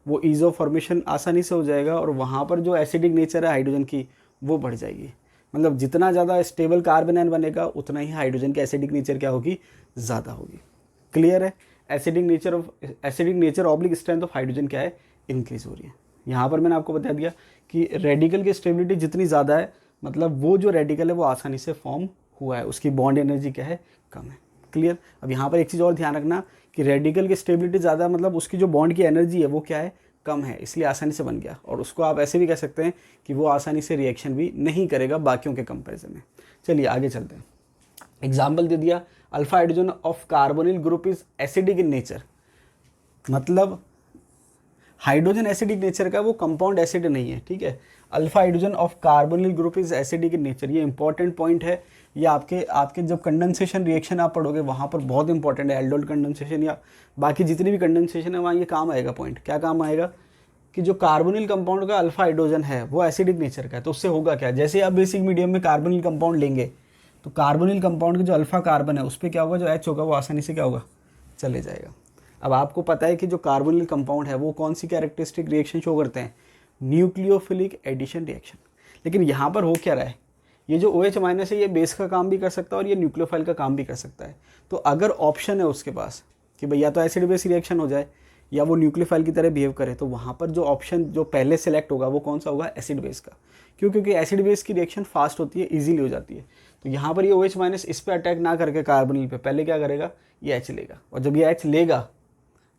वो ईज ऑफ फॉर्मेशन आसानी से हो जाएगा, और वहाँ पर जो एसिडिक नेचर है हाइड्रोजन की वो बढ़ जाएगी। मतलब जितना ज़्यादा स्टेबल कार्बन आयन बनेगा उतना ही हाइड्रोजन की एसिडिक नेचर क्या होगी, ज़्यादा होगी। क्लियर है? Acidic nature oblique strength of hydrogen क्या है, इंक्रीज हो रही है। यहाँ पर मैंने आपको बता दिया कि रेडिकल की स्टेबिलिटी जितनी ज़्यादा है मतलब वो जो रेडिकल है वो आसानी से फॉर्म हुआ है, उसकी बॉन्ड एनर्जी क्या है, कम है। क्लियर? अब यहाँ पर एक चीज़ और ध्यान रखना कि रेडिकल की स्टेबिलिटी ज़्यादा मतलब उसकी जो बॉन्ड की एनर्जी है वो क्या है, कम है, इसलिए आसानी से बन गया। और उसको आप ऐसे भी कह सकते हैं कि वो आसानी से रिएक्शन भी नहीं करेगा बाकियों के कंपैरिजन में। चलिए आगे चलते हैं। एग्जाम्पल दे दिया, alpha hydrogen of carbonyl group is acidic in nature, मतलब हाइड्रोजन एसिडिक नेचर का, वो कंपाउंड एसिड नहीं है, ठीक है। Alpha hydrogen of carbonyl group is acidic in nature, ये इंपॉर्टेंट पॉइंट है। ये आपके जब कंडेंसेशन रिएक्शन आप पढ़ोगे वहाँ पर बहुत इंपॉर्टेंट है। एल्डोल कंडेंसेशन या बाकी जितनी भी कंडेंसेशन है वहाँ ये काम आएगा पॉइंट। क्या काम आएगा कि जो कार्बोनिल कंपाउंड का अल्फा हाइड्रोजन है वो एसिडिक नेचर का है, तो उससे होगा क्या, जैसे आप बेसिक मीडियम में कार्बोनिल कंपाउंड लेंगे तो कार्बोनिल कंपाउंड का जो अल्फा कार्बन है उस पर क्या होगा, जो एच होगा वो आसानी से क्या होगा, चले जाएगा। अब आपको पता है कि जो कार्बोनिल कंपाउंड है वो कौन सी कैरेक्टरिस्टिक रिएक्शन शो करते हैं, न्यूक्लियोफिलिक एडिशन रिएक्शन। लेकिन यहाँ पर हो क्या रहा है, ये जो OH माइनस है ये बेस का काम भी कर सकता है और ये न्यूक्लियोफाइल का काम भी कर सकता है। तो अगर ऑप्शन है उसके पास कि भैया तो एसिड बेस रिएक्शन हो जाए या वो न्यूक्लियोफाइल की तरह बिहेव करे, तो वहाँ पर जो ऑप्शन जो पहले सेलेक्ट होगा वो कौन सा होगा, एसिड बेस का। क्यों? क्योंकि एसिड बेस की रिएक्शन फास्ट होती है, ईजिली हो जाती है। तो यहाँ पर ये OH माइनस इस पर अटैक ना करके कार्बोनिल पे पहले क्या करेगा, ये H लेगा, और जब ये H लेगा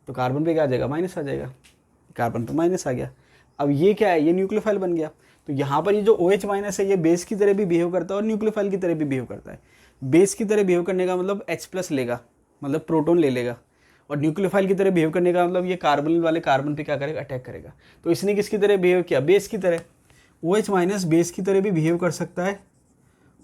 तो कार्बन पे क्या आ जाएगा, माइनस आ जाएगा, कार्बन पे माइनस आ गया। अब ये क्या है, ये न्यूक्लियोफाइल बन गया। तो यहाँ पर ये जो OH माइनस है ये बेस की तरह भी बिहेव करता है और न्यूक्लियोफाइल की तरह भी बिहेव करता है। बेस की तरह बिहेव करने का मतलब H प्लस लेगा, मतलब प्रोटॉन ले लेगा, और न्यूक्लियोफाइल की तरह बिहेव करने का मतलब ये कार्बोनिल वाले कार्बन पे क्या करेगा, अटैक करेगा। तो इसने किसकी तरह बिहेव किया, बेस की तरह। OH माइनस बेस की तरह भी बिहेव कर सकता है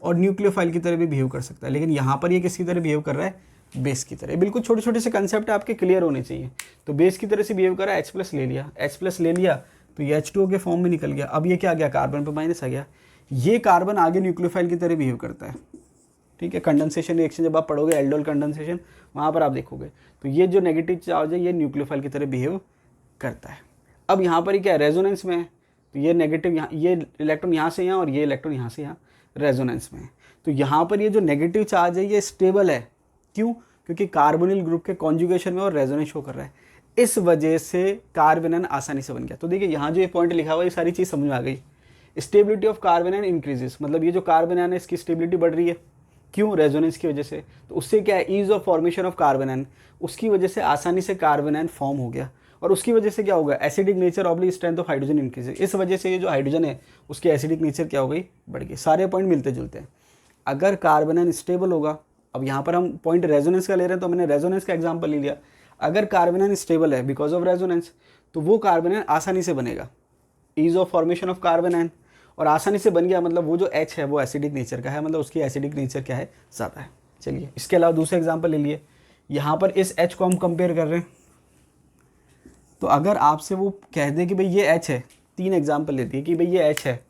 और न्यूक्लियोफाइल की तरह भी बिहेव कर सकता है, लेकिन यहाँ पर ये किसकी तरह बिहेव कर रहा है, बेस की तरह। बिल्कुल छोटे छोटे से कंसेप्ट आपके क्लियर होने चाहिए। तो बेस की तरह से बिहेव कर रहा है, H प्लस ले लिया, H प्लस ले लिया तो ये H2O के फॉर्म में निकल गया। अब ये क्या आ गया, कार्बन पे माइनस आ गया। ये कार्बन आगे न्यूक्लियोफाइल की तरह बिहेव करता है, ठीक है। कंडेंसेशन रिएक्शन जब आप पढ़ोगे, एल्डोल कंडेंसेशन, वहाँ पर आप देखोगे तो ये जो नेगेटिव चार्ज है ये न्यूक्लियोफाइल की तरह बिहेव करता है। अब यहाँ पर ही क्या है, रेजोनेंस में है, तो ये नेगेटिव यहाँ, ये इलेक्ट्रॉन यहाँ से यहाँ और ये इलेक्ट्रॉन यहाँ से यहाँ रेजोनेंस में है। तो यहाँ पर ये जो नेगेटिव चार्ज है ये स्टेबल है। क्यों? क्योंकि कार्बोनिल ग्रुप के कॉन्जुगेशन में और रेजोनेंस शो कर रहा है, इस वजह से कार्बन आयन आसानी से बन गया। तो देखिए यहाँ जो ये पॉइंट लिखा हुआ है ये सारी चीज़ समझ में आ गई। Stability of carbon ion increases, मतलब ये जो कार्बन आयन है इसकी स्टेबिलिटी बढ़ रही है। क्यों? रेजोनेंस की वजह से। तो उससे क्या है, ease of formation of carbon ion, उसकी वजह से आसानी से कार्बन आयन फॉर्म हो गया। और उसकी वजह से क्या होगा, acidic nature oblique strength of hydrogen increase, इस वजह से ये जो हाइड्रोजन है उसकी एसिडिक नेचर क्या हो गई, बढ़ गई। सारे पॉइंट मिलते जुलते हैं। अगर कार्बन आयन स्टेबल होगा, अब यहाँ पर हम पॉइंट रेजोनेंस का ले रहे हैं तो मैंने रेजोनेंस का एग्जांपल ले लिया। अगर कार्बन आयन स्टेबल है बिकॉज ऑफ रेजोनेंस, तो वो कार्बन आयन आसानी से बनेगा, ease of formation of carbon ion, और आसानी से बन गया मतलब वो जो H है वो एसिडिक नेचर का है, मतलब उसकी एसिडिक नेचर क्या है, ज़्यादा है। चलिए इसके अलावा दूसरा एग्जांपल ले लिए। यहाँ पर इस H को हम कंपेयर कर रहे हैं, तो अगर आपसे वो कह दे कि भाई ये H है, 3 एग्जाम्पल लेती है कि भाई ये H है।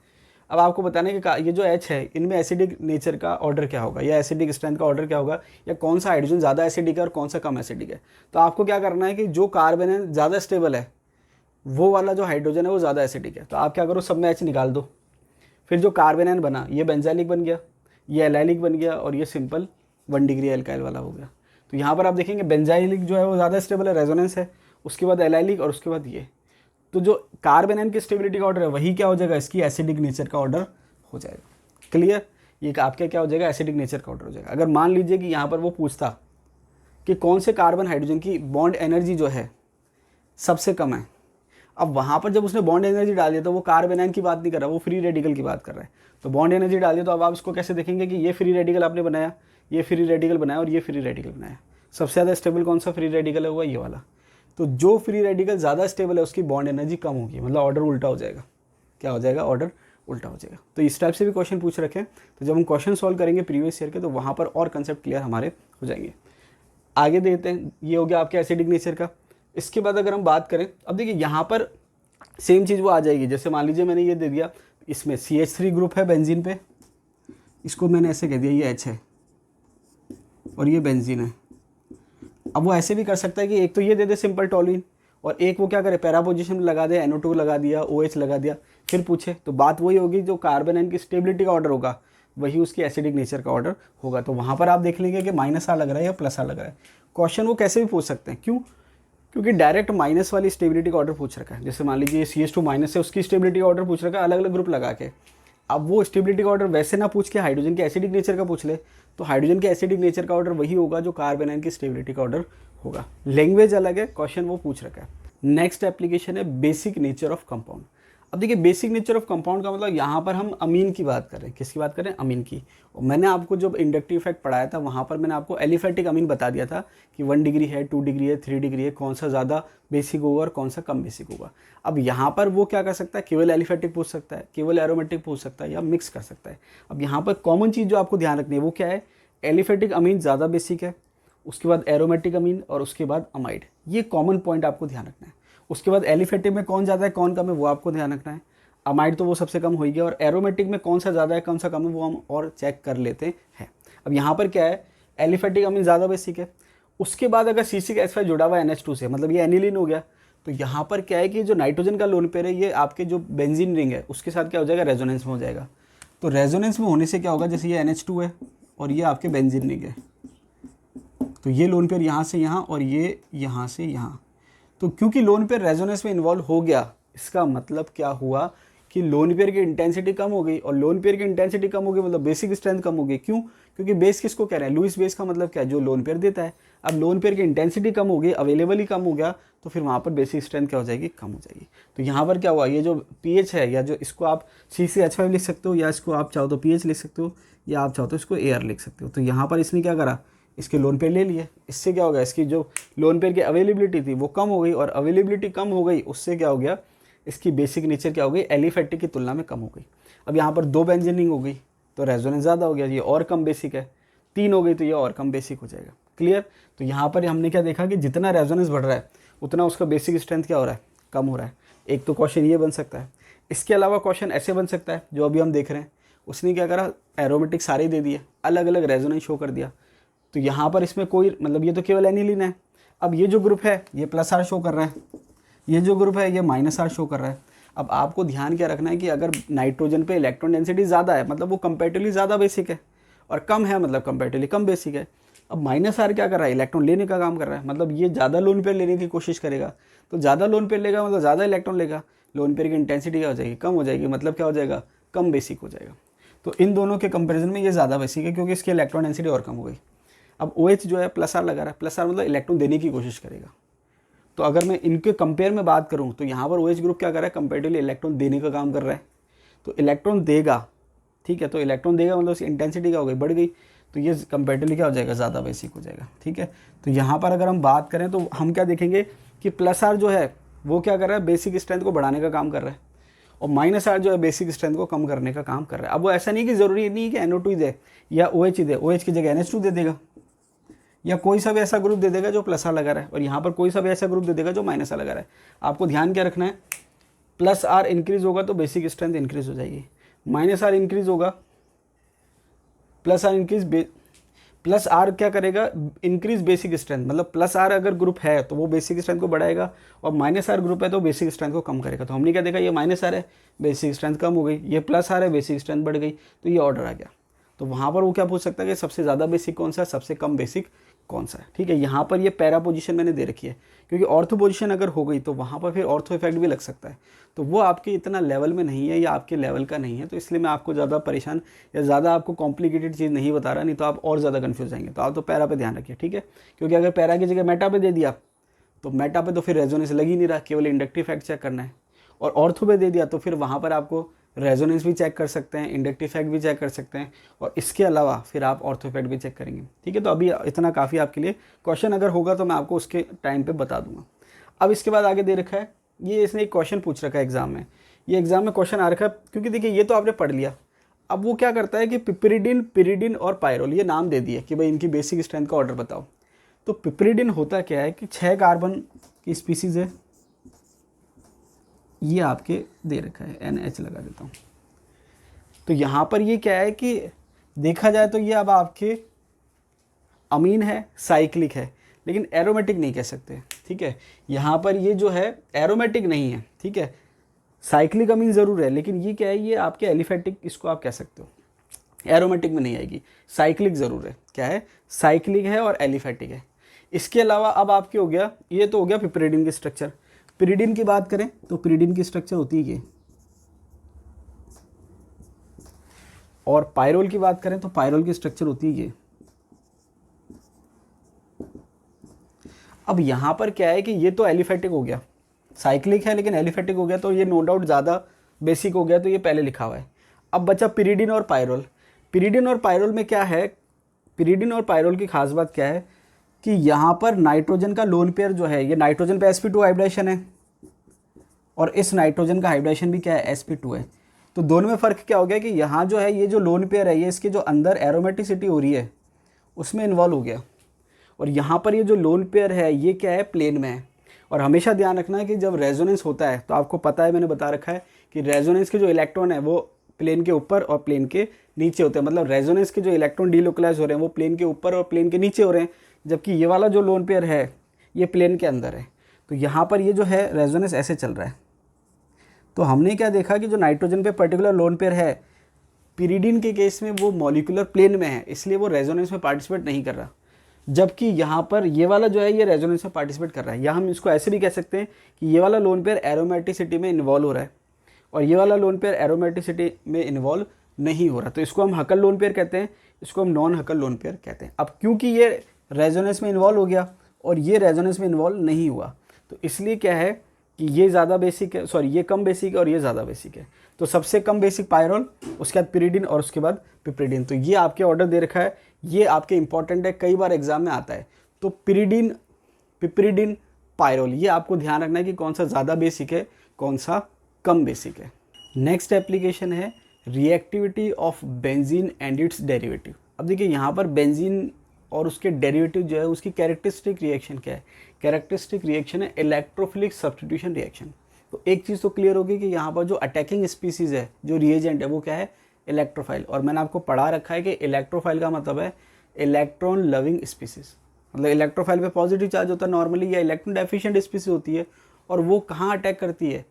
अब आपको बताने कि ये जो H है इनमें एसिडिक नेचर का ऑर्डर क्या होगा या एसिडिक स्ट्रेंथ का ऑर्डर क्या होगा, या कौन सा हाइड्रोजन ज़्यादा एसिडिक है और कौन सा कम एसिडिक है। तो आपको क्या करना है कि जो कार्बन है ज़्यादा स्टेबल है वो वाला जो हाइड्रोजन है वो ज़्यादा एसिडिक है। तो आप क्या करो, सब में H निकाल दो, फिर जो कार्बन आयन बना ये बेंजाइलिक बन गया, ये एलाइलिक बन गया और ये सिंपल 1 डिग्री एल्काइल वाला हो गया। तो यहाँ पर आप देखेंगे बेंजाइलिक जो है वो ज़्यादा स्टेबल है, रेजोनेंस है, उसके बाद एलाइलिक और उसके बाद ये। तो जो कार्बेनाइन की स्टेबिलिटी का ऑर्डर है वही क्या हो जाएगा, इसकी एसिडिक नेचर का ऑर्डर हो जाएगा। क्लियर, ये आपका क्या हो जाएगा, एसिडिक नेचर का ऑर्डर हो जाएगा। अगर मान लीजिए कि यहाँ पर वो पूछता कि कौन से कार्बन हाइड्रोजन की बॉन्ड एनर्जी जो है सबसे कम है, अब वहाँ पर जब उसने बॉन्ड एनर्जी डाल दिया तो वो कार्बेनाइन की बात नहीं कर रहा, वो फ्री रेडिकल की बात कर रहा है। तो बॉन्ड एनर्जी डाल दिया तो अब आप इसको कैसे देखेंगे कि ये फ्री रेडिकल आपने बनाया, ये फ्री रेडिकल बनाया और ये फ्री रेडिकल बनाया। सबसे ज़्यादा स्टेबल कौन सा फ्री रेडिकल है, हुआ ये वाला। तो जो फ्री रेडिकल ज़्यादा स्टेबल है उसकी बॉन्ड एनर्जी कम होगी, मतलब ऑर्डर उल्टा हो जाएगा। क्या हो जाएगा, ऑर्डर उल्टा हो जाएगा। तो इस टाइप से भी क्वेश्चन पूछ रखे हैं। तो जब हम क्वेश्चन सॉल्व करेंगे प्रीवियस ईयर के तो वहाँ पर और कंसेप्ट क्लियर हमारे हो जाएंगे। आगे देते हैं, ये हो गया आपके एसिडिक नेचर का। इसके बाद अगर हम बात करें, अब देखिए यहाँ पर सेम चीज़ वो आ जाएगी। जैसे मान लीजिए मैंने ये दे दिया, इसमें CH3 ग्रुप है बेंजीन पे, इसको मैंने ऐसे कह दिया ये H है और ये बेंजीन है। अब वो ऐसे भी कर सकता है कि एक तो ये दे दे सिंपल टॉल्यूइन और एक वो क्या करे पैरा पोजीशन लगा दे, NO2 लगा दिया, OH लगा दिया, फिर पूछे। तो बात वही होगी, जो कार्बन की स्टेबिलिटी का ऑर्डर होगा वही उसकी एसिडिक नेचर का ऑर्डर होगा। तो वहाँ पर आप देख लेंगे कि -R लग रहा है या +R लग रहा है। क्वेश्चन वो कैसे भी पूछ सकते हैं, क्यों, क्योंकि डायरेक्ट माइनस वाली स्टेबिलिटी का ऑर्डर पूछ रखा है। जैसे मान लीजिए CH2 माइनस है, उसकी स्टेबिलिटी का ऑर्डर पूछ रखा है अलग अलग ग्रुप लगा के। अब वो स्टेबिलिटी का ऑर्डर वैसे ना पूछ के हाइड्रोजन के एसिडिक नेचर का पूछ ले, तो हाइड्रोजन के एसिडिक नेचर का ऑर्डर वही होगा जो कार्बेनाइन की स्टेबिलिटी का ऑर्डर होगा। लैंग्वेज अलग है, क्वेश्चन वो पूछ रखा है। नेक्स्ट एप्लीकेशन है बेसिक नेचर ऑफ कंपाउंड। अब देखिए बेसिक नेचर ऑफ कंपाउंड का मतलब यहाँ पर हम अमीन की बात कर रहे हैं। किसकी बात कर रहे हैं, अमीन की। और मैंने आपको जब इंडक्टिव इफेक्ट पढ़ाया था वहाँ पर मैंने आपको एलिफेटिक अमीन बता दिया था कि 1 डिग्री है, 2 डिग्री है, 3 डिग्री है, कौन सा ज़्यादा बेसिक होगा और कौन सा कम बेसिक होगा। अब यहाँ पर वो क्या कर सकता है, केवल एलिफेटिक पूछ सकता है, केवल एरोमेटिक पूछ सकता है या मिक्स कर सकता है। अब यहाँ पर कॉमन चीज़ जो आपको ध्यान रखनी है वो क्या है, एलिफेटिक अमीन ज़्यादा बेसिक है, उसके बाद एरोमेटिक अमीन और उसके बाद अमाइड। ये कॉमन पॉइंट आपको ध्यान रखना है। उसके बाद एलिफेटिक में कौन ज़्यादा है कौन कम है वो आपको ध्यान रखना है। अमाइड तो वो सबसे कम हो गया, और एरोमेटिक में कौन सा ज़्यादा है कौन सा कम है वो हम और चेक कर लेते हैं। अब यहाँ पर क्या है, एलिफेटिक अमीन ज़्यादा बेसिक है। उसके बाद अगर C6H5 जुड़ा हुआ है NH2 से, मतलब ये एनिलीन हो गया, तो यहाँ पर क्या है कि जो नाइट्रोजन का लोन पेयर है ये आपके जो बेंजीन रिंग है उसके साथ क्या हो जाएगा, रेजोनेंस में हो जाएगा। तो रेजोनेंस में होने से क्या होगा, जैसे ये NH2 है और ये आपके बेंजीन रिंग है, तो ये लोन पेयर यहाँ से यहाँ और ये यहाँ से यहाँ। तो क्योंकि लोन पेयर रेजोनेंस में इन्वॉल्व हो गया, इसका मतलब क्या हुआ कि लोन पेयर की इंटेंसिटी कम हो गई, और लोन पेयर की इंटेंसिटी कम हो गई मतलब बेसिक स्ट्रेंथ कम हो गई। क्यों, क्योंकि बेस किसको कह रहे हैं, लुईस बेस का मतलब क्या है, जो लोन पेयर देता है। अब लोन पेयर की इंटेंसिटी कम हो गई, अवेलेबल ही कम हो गया, तो फिर वहाँ पर बेसिक स्ट्रेंथ क्या हो जाएगी, कम हो जाएगी। तो यहाँ पर क्या हुआ, ये जो pH है, या जो इसको आप C6H5 लिख सकते हो, या इसको आप चाहो तो pH लिख सकते हो, या आप चाहो तो इसको AR लिख सकते हो। तो यहाँ पर इसने क्या करा, इसके लोन पेयर ले लिए। इससे क्या होगा, इसकी जो लोन पेयर की अवेलेबिलिटी थी वो कम हो गई, और अवेलेबिलिटी कम हो गई उससे क्या हो गया, इसकी बेसिक नेचर क्या हो गई, एलिफेटिक की तुलना में कम हो गई। अब यहाँ पर 2 बेंजीन रिंग हो गई तो रेजोनेंस ज़्यादा हो गया, ये और कम बेसिक है। 3 हो गई तो ये और कम बेसिक हो जाएगा। क्लियर। तो यहाँ पर हमने क्या देखा कि जितना रेजोनेंस बढ़ रहा है उतना उसका बेसिक स्ट्रेंथ क्या हो रहा है, कम हो रहा है। एक तो क्वेश्चन ये बन सकता है। इसके अलावा क्वेश्चन ऐसे बन सकता है जो अभी हम देख रहे हैं, उसने क्या करा, एरोमेटिक सारे दे दिए, अलग अलग रेजोनेंस शो कर दिया। तो यहाँ पर इसमें कोई मतलब ये तो केवल एनिलीन है। अब ये जो ग्रुप है ये +R शो कर रहा है, ये जो ग्रुप है ये -R शो कर रहा है। अब आपको ध्यान क्या रखना है कि अगर नाइट्रोजन पे इलेक्ट्रॉन डेंसिटी ज़्यादा है मतलब वो कंपैरेटिवली ज़्यादा बेसिक है, और कम है मतलब कंपैरेटिवली कम बेसिक है। अब -R क्या कर रहा है, इलेक्ट्रॉन लेने का काम कर रहा है, मतलब ये ज़्यादा लोन पेयर लेने की कोशिश करेगा। तो ज़्यादा लोन पेयर लेगा मतलब ज़्यादा इलेक्ट्रॉन लेगा, लोन पेयर की इंटेंसिटी क्या हो जाएगी, कम हो जाएगी, मतलब क्या हो जाएगा, कम बेसिक हो जाएगा। तो इन दोनों के कंपेरिजन में ये ज़्यादा बेसिक है क्योंकि इसकी इलेक्ट्रॉन डेंसिटी और कम हो गई। अब OH जो है +R लगा रहा है, +R मतलब इलेक्ट्रॉन देने की कोशिश करेगा। तो अगर मैं इनके कंपेयर में बात करूं तो यहाँ पर OH ग्रुप क्या कर रहा है, कंपेरेटिवली इलेक्ट्रॉन देने का काम कर रहा है। तो इलेक्ट्रॉन देगा, ठीक है, तो इलेक्ट्रॉन देगा मतलब उसकी इंटेंसिटी क्या हो गई, बढ़ गई, तो ये कंपेरेटिवली क्या हो जाएगा, ज़्यादा बेसिक हो जाएगा। ठीक है, तो यहाँ पर अगर हम बात करें तो हम क्या देखेंगे कि +R जो है वो क्या कर रहा है, बेसिक स्ट्रेंथ को बढ़ाने का काम कर रहा है, और -R जो है बेसिक स्ट्रेंथ को कम करने का काम कर रहा है। अब वो ऐसा नहीं कि ज़रूरी नहीं कि NO2 ही दे या OH ही दे, OH की जगह NH2 दे देगा, या कोई सा भी ऐसा ग्रुप दे देगा जो +R लगा रहा है, और यहाँ पर कोई सा भी ऐसा ग्रुप दे देगा जो -R लगा रहा है। आपको ध्यान क्या रखना है, +R इंक्रीज होगा तो बेसिक स्ट्रेंथ इंक्रीज हो जाएगी, -R इंक्रीज होगा, +R क्या करेगा, इंक्रीज बेसिक स्ट्रेंथ, मतलब +R अगर ग्रुप है तो वो बेसिक स्ट्रेंथ को बढ़ाएगा, और -R ग्रुप है तो बेसिक स्ट्रेंथ को कम करेगा। तो हमने क्या देखा, ये -R है बेसिक स्ट्रेंथ कम हो गई, ये +R है बेसिक स्ट्रेंथ बढ़ गई, तो ये ऑर्डर आ गया। तो वहाँ पर वो क्या पूछ सकता है कि सबसे ज़्यादा बेसिक कौन सा है, सबसे कम बेसिक कौन सा है। ठीक है, यहाँ पर ये पैरा पोजीशन मैंने दे रखी है, क्योंकि ऑर्थो पोजीशन अगर हो गई तो वहाँ पर फिर ऑर्थो इफेक्ट भी लग सकता है, तो वो आपके इतना लेवल में नहीं है या आपके लेवल का नहीं है, तो इसलिए मैं आपको ज़्यादा परेशान या ज़्यादा आपको कॉम्प्लिकेटेड चीज़ नहीं बता रहा, नहीं तो आप और ज़्यादा कन्फ्यूज आएंगे। तो आप तो पैरा पे ध्यान रखिए, ठीक है, क्योंकि अगर पैरा की जगह मेटा पे दे दिया तो मेटा पे तो फिर रेजोनेंस लग ही नहीं रहा, केवल इंडक्टिव इफेक्ट चेक करना है। और ऑर्थो पे दे दिया तो फिर वहाँ पर आपको रेजोनेंस भी चेक कर सकते हैं, इंडक्टिव इफेक्ट भी चेक कर सकते हैं, और इसके अलावा फिर आप ऑर्थो इफेक्ट भी चेक करेंगे। ठीक है, तो अभी इतना काफ़ी आपके लिए। क्वेश्चन अगर होगा तो मैं आपको उसके टाइम पे बता दूंगा। अब इसके बाद आगे दे रखा है, ये इसने एक क्वेश्चन पूछ रखा है एग्जाम में, ये एग्जाम में क्वेश्चन आ रखा है, क्योंकि देखिए ये तो आपने पढ़ लिया। अब वो क्या करता है कि पिपरिडिन, पिरिडिन और पायरोल ये नाम दे दिए कि भाई इनकी बेसिक स्ट्रेंथ का ऑर्डर बताओ। तो पिपरिडिन होता क्या है कि 6 कार्बन की स्पीसीज है, ये आपके दे रखा है, NH लगा देता हूँ। तो यहाँ पर ये क्या है कि देखा जाए तो ये अब आपके अमीन है, साइक्लिक है, लेकिन एरोमेटिक नहीं कह सकते। ठीक है, यहाँ पर ये जो है एरोमेटिक नहीं है। ठीक है, साइक्लिक अमीन ज़रूर है, लेकिन ये क्या है, ये आपके एलिफेटिक, इसको आप कह सकते हो, एरोमेटिक में नहीं आएगी, साइक्लिक ज़रूर है। क्या है, साइक्लिक है और एलिफेटिक है। इसके अलावा अब आपके हो गया, ये तो हो गया पिपरिडिन की स्ट्रक्चर। पिरिडिन की बात करें तो पिरिडिन की स्ट्रक्चर होती है ये, और पायरोल की बात करें तो पायरोल की स्ट्रक्चर होती है ये। अब यहाँ पर क्या है कि ये तो एलिफेटिक हो गया, साइक्लिक है लेकिन एलिफेटिक हो गया, तो ये नो डाउट ज़्यादा बेसिक हो गया, तो ये पहले लिखा हुआ है। अब बचा पिरिडिन और पायरोल। पिरिडिन और पायरोल में क्या है, पिरिडिन और पायरोल की खास बात क्या है कि यहाँ पर नाइट्रोजन का लोन पेयर जो है, ये नाइट्रोजन पे sp2 हाइब्रिडेशन है, और इस नाइट्रोजन का हाइब्रिडेशन भी क्या है, sp2 है। तो दोनों में फ़र्क क्या हो गया कि यहाँ जो है ये जो लोन पेयर है, ये इसके जो अंदर एरोमेटिसिटी हो रही है उसमें इन्वॉल्व हो गया, और यहाँ पर ये जो लोन पेयर है ये क्या है, प्लेन में है। और हमेशा ध्यान रखना है कि जब रेजोनेंस होता है तो आपको पता है, मैंने बता रखा है कि रेजोनेंस के जो इलेक्ट्रॉन है वो प्लेन के ऊपर और प्लेन के नीचे होते हैं। मतलब रेजोनेंस के जो इलेक्ट्रॉन डीलोकलाइज हो रहे हैं वो प्लेन के ऊपर और प्लेन के नीचे हो रहे हैं, जबकि ये वाला जो लोन पेयर है ये प्लेन के अंदर है। तो यहाँ पर ये जो है रेजोनेंस ऐसे चल रहा है। तो हमने क्या देखा कि जो नाइट्रोजन पे पर्टिकुलर लोन पेयर है, पिरिडिन के केस में वो मॉलिक्यूलर प्लेन में है, इसलिए वो रेजोनेंस में पार्टिसिपेट नहीं कर रहा, जबकि यहाँ पर ये वाला जो है ये रेजोनेंस में पार्टिसिपेट कर रहा है। या हम इसको ऐसे भी कह सकते हैं कि ये वाला लोन पेयर एरोमेटिसिटी में इन्वॉल्व हो रहा है और ये वाला लोन पेयर एरोमेटिसिटी में इन्वॉल्व नहीं हो रहा, तो इसको हम हकल लोन पेयर कहते हैं, इसको हम नॉन हकल लोन पेयर कहते हैं। अब क्योंकि ये रेजोनेंस में इन्वॉल्व हो गया और ये रेजोनेंस में इन्वॉल्व नहीं हुआ, तो इसलिए क्या है कि ये ज़्यादा बेसिक है, सॉरी ये कम बेसिक है और ये ज़्यादा बेसिक है। तो सबसे कम बेसिक पायरोल, उसके बाद पिरिडिन और उसके बाद पिपरिडिन। तो ये आपके ऑर्डर दे रखा है, ये आपके इंपॉर्टेंट है, कई बार एग्जाम में आता है। तो पिरिडिन, पिपरिडिन, पायरोल, ये आपको ध्यान रखना है कि कौन सा ज़्यादा बेसिक है, कौन सा कम बेसिक है। नेक्स्ट एप्लीकेशन है reactivity of benzene and it's derivative. अब देखिए यहाँ पर बेंजीन और उसके डेरिवेटिव जो है उसकी कैरेक्टरिस्टिक रिएक्शन क्या है, कैरेक्टरिस्टिक रिएक्शन है इलेक्ट्रोफिलिक सब्स्टिट्यूशन रिएक्शन। तो एक चीज़ तो क्लियर होगी कि यहाँ पर जो अटैकिंग स्पीसीज़ है, जो रिएजेंट है वो क्या है, इलेक्ट्रोफाइल। और मैंने आपको पढ़ा रखा है कि इलेक्ट्रोफाइल का मतलब है इलेक्ट्रॉन लविंग स्पीसीज, मतलब इलेक्ट्रोफाइल पे पॉजिटिव चार्ज होता है नॉर्मली, या इलेक्ट्रॉन डेफिशिएंट स्पीसीज होती है, और वो कहाँ अटैक करती है,